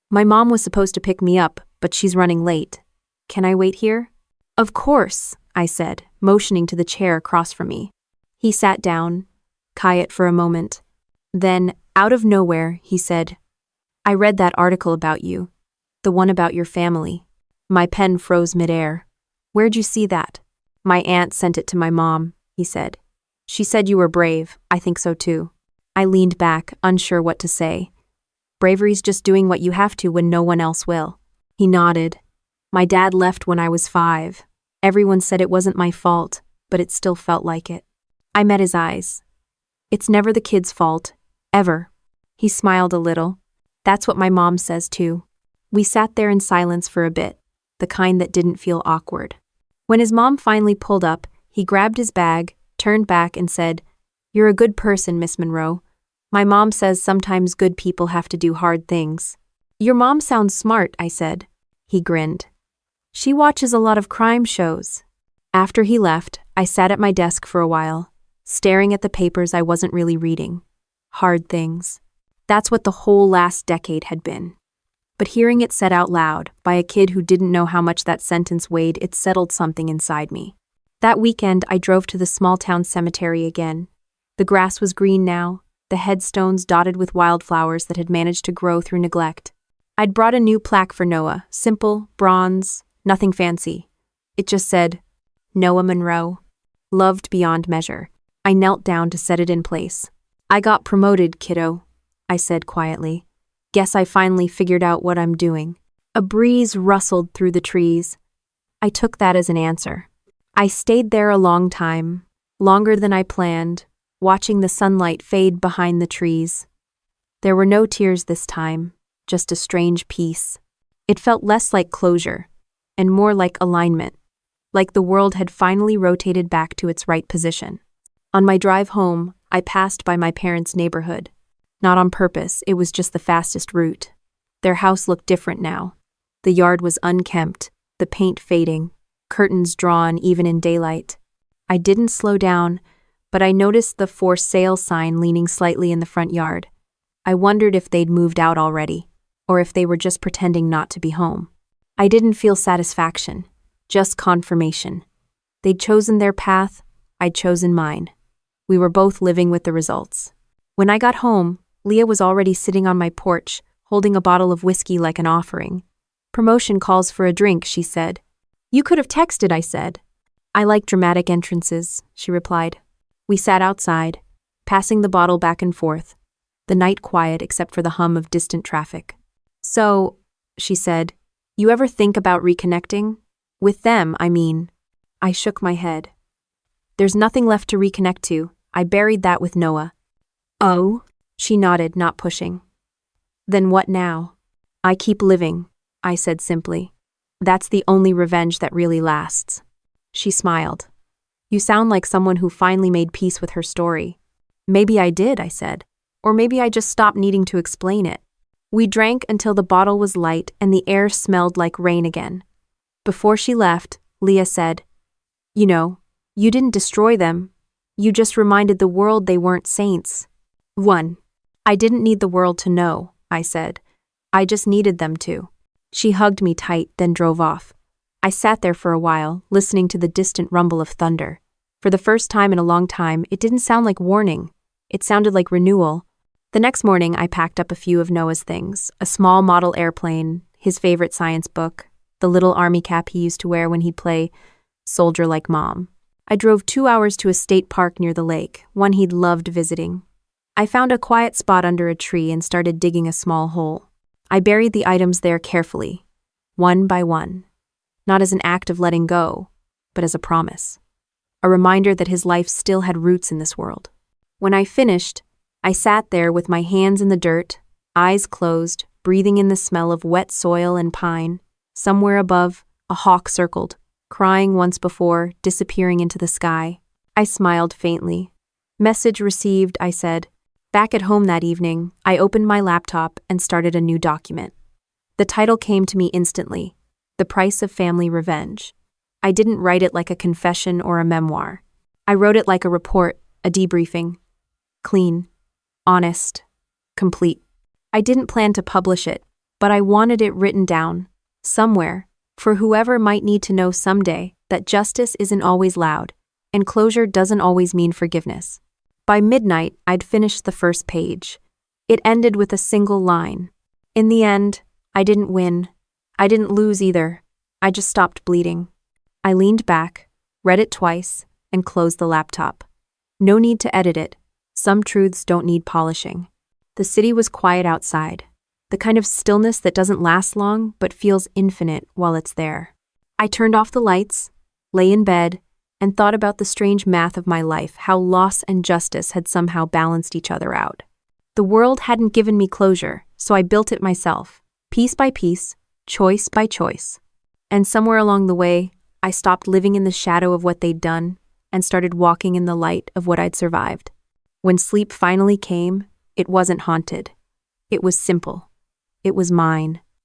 "My mom was supposed to pick me up, but she's running late. Can I wait here?" "Of course," I said, motioning to the chair across from me. He sat down, quiet for a moment. Then, out of nowhere, he said, "I read that article about you. The one about your family." My pen froze midair. "Where'd you see that?" "My aunt sent it to my mom," he said. "She said you were brave. I think so too." I leaned back, unsure what to say. "Bravery's just doing what you have to when no one else will." He nodded. "My dad left when I was 5. Everyone said it wasn't my fault, but it still felt like it." I met his eyes. "It's never the kid's fault. Ever." He smiled a little. "That's what my mom says too." We sat there in silence for a bit, the kind that didn't feel awkward. When his mom finally pulled up, he grabbed his bag, turned back and said, "You're a good person, Miss Monroe. My mom says sometimes good people have to do hard things." "Your mom sounds smart," I said. He grinned. "She watches a lot of crime shows." After he left, I sat at my desk for a while, staring at the papers I wasn't really reading. Hard things. That's what the whole last decade had been. But hearing it said out loud, by a kid who didn't know how much that sentence weighed, it settled something inside me. That weekend, I drove to the small-town cemetery again. The grass was green now, the headstones dotted with wildflowers that had managed to grow through neglect. I'd brought a new plaque for Noah, simple, bronze, nothing fancy. It just said, "Noah Monroe. Loved beyond measure." I knelt down to set it in place. "I got promoted, kiddo," I said quietly. "Guess I finally figured out what I'm doing." A breeze rustled through the trees. I took that as an answer. I stayed there a long time, longer than I planned, watching the sunlight fade behind the trees. There were no tears this time, just a strange peace. It felt less like closure, and more like alignment, like the world had finally rotated back to its right position. On my drive home, I passed by my parents' neighborhood. Not on purpose, it was just the fastest route. Their house looked different now. The yard was unkempt, the paint fading, curtains drawn even in daylight. I didn't slow down, but I noticed the "for sale" sign leaning slightly in the front yard. I wondered if they'd moved out already, or if they were just pretending not to be home. I didn't feel satisfaction, just confirmation. They'd chosen their path, I'd chosen mine. We were both living with the results. When I got home, Leah was already sitting on my porch, holding a bottle of whiskey like an offering. "Promotion calls for a drink," she said. "You could have texted," I said. "I like dramatic entrances," she replied. We sat outside, passing the bottle back and forth, the night quiet except for the hum of distant traffic. "So," she said, "you ever think about reconnecting? With them, I mean." I shook my head. "There's nothing left to reconnect to. I buried that with Noah." "Oh?" She nodded, not pushing. "Then what now?" "I keep living," I said simply. "That's the only revenge that really lasts." She smiled. "You sound like someone who finally made peace with her story." "Maybe I did," I said. "Or maybe I just stopped needing to explain it." We drank until the bottle was light and the air smelled like rain again. Before she left, Leah said, "You know, you didn't destroy them. You just reminded the world they weren't saints." 1. "I didn't need the world to know," I said. "I just needed them to." She hugged me tight, then drove off. I sat there for a while, listening to the distant rumble of thunder. For the first time in a long time, it didn't sound like warning. It sounded like renewal. The next morning, I packed up a few of Noah's things, a small model airplane, his favorite science book, the little army cap he used to wear when he'd play soldier like mom. I drove 2 hours to a state park near the lake, one he'd loved visiting. I found a quiet spot under a tree and started digging a small hole. I buried the items there carefully, one by one. not as an act of letting go, but as a promise. A reminder that his life still had roots in this world. When I finished, I sat there with my hands in the dirt, eyes closed, breathing in the smell of wet soil and pine. Somewhere above, a hawk circled, crying once before, disappearing into the sky. I smiled faintly. Message received, I said. Back at home that evening, I opened my laptop and started a new document. The title came to me instantly, The Price of Family Revenge. I didn't write it like a confession or a memoir. I wrote it like a report, a debriefing. Clean, honest, complete. I didn't plan to publish it, but I wanted it written down, somewhere, for whoever might need to know someday that justice isn't always loud, and closure doesn't always mean forgiveness. By midnight, I'd finished the first page. It ended with a single line. In the end, I didn't win. I didn't lose either. I just stopped bleeding. I leaned back, read it twice, and closed the laptop. No need to edit it. Some truths don't need polishing. The city was quiet outside, the kind of stillness that doesn't last long but feels infinite while it's there. I turned off the lights, lay in bed, and thought about the strange math of my life, how loss and justice had somehow balanced each other out. The world hadn't given me closure, so I built it myself, piece by piece, choice by choice. And somewhere along the way, I stopped living in the shadow of what they'd done and started walking in the light of what I'd survived. When sleep finally came, it wasn't haunted. It was simple. It was mine.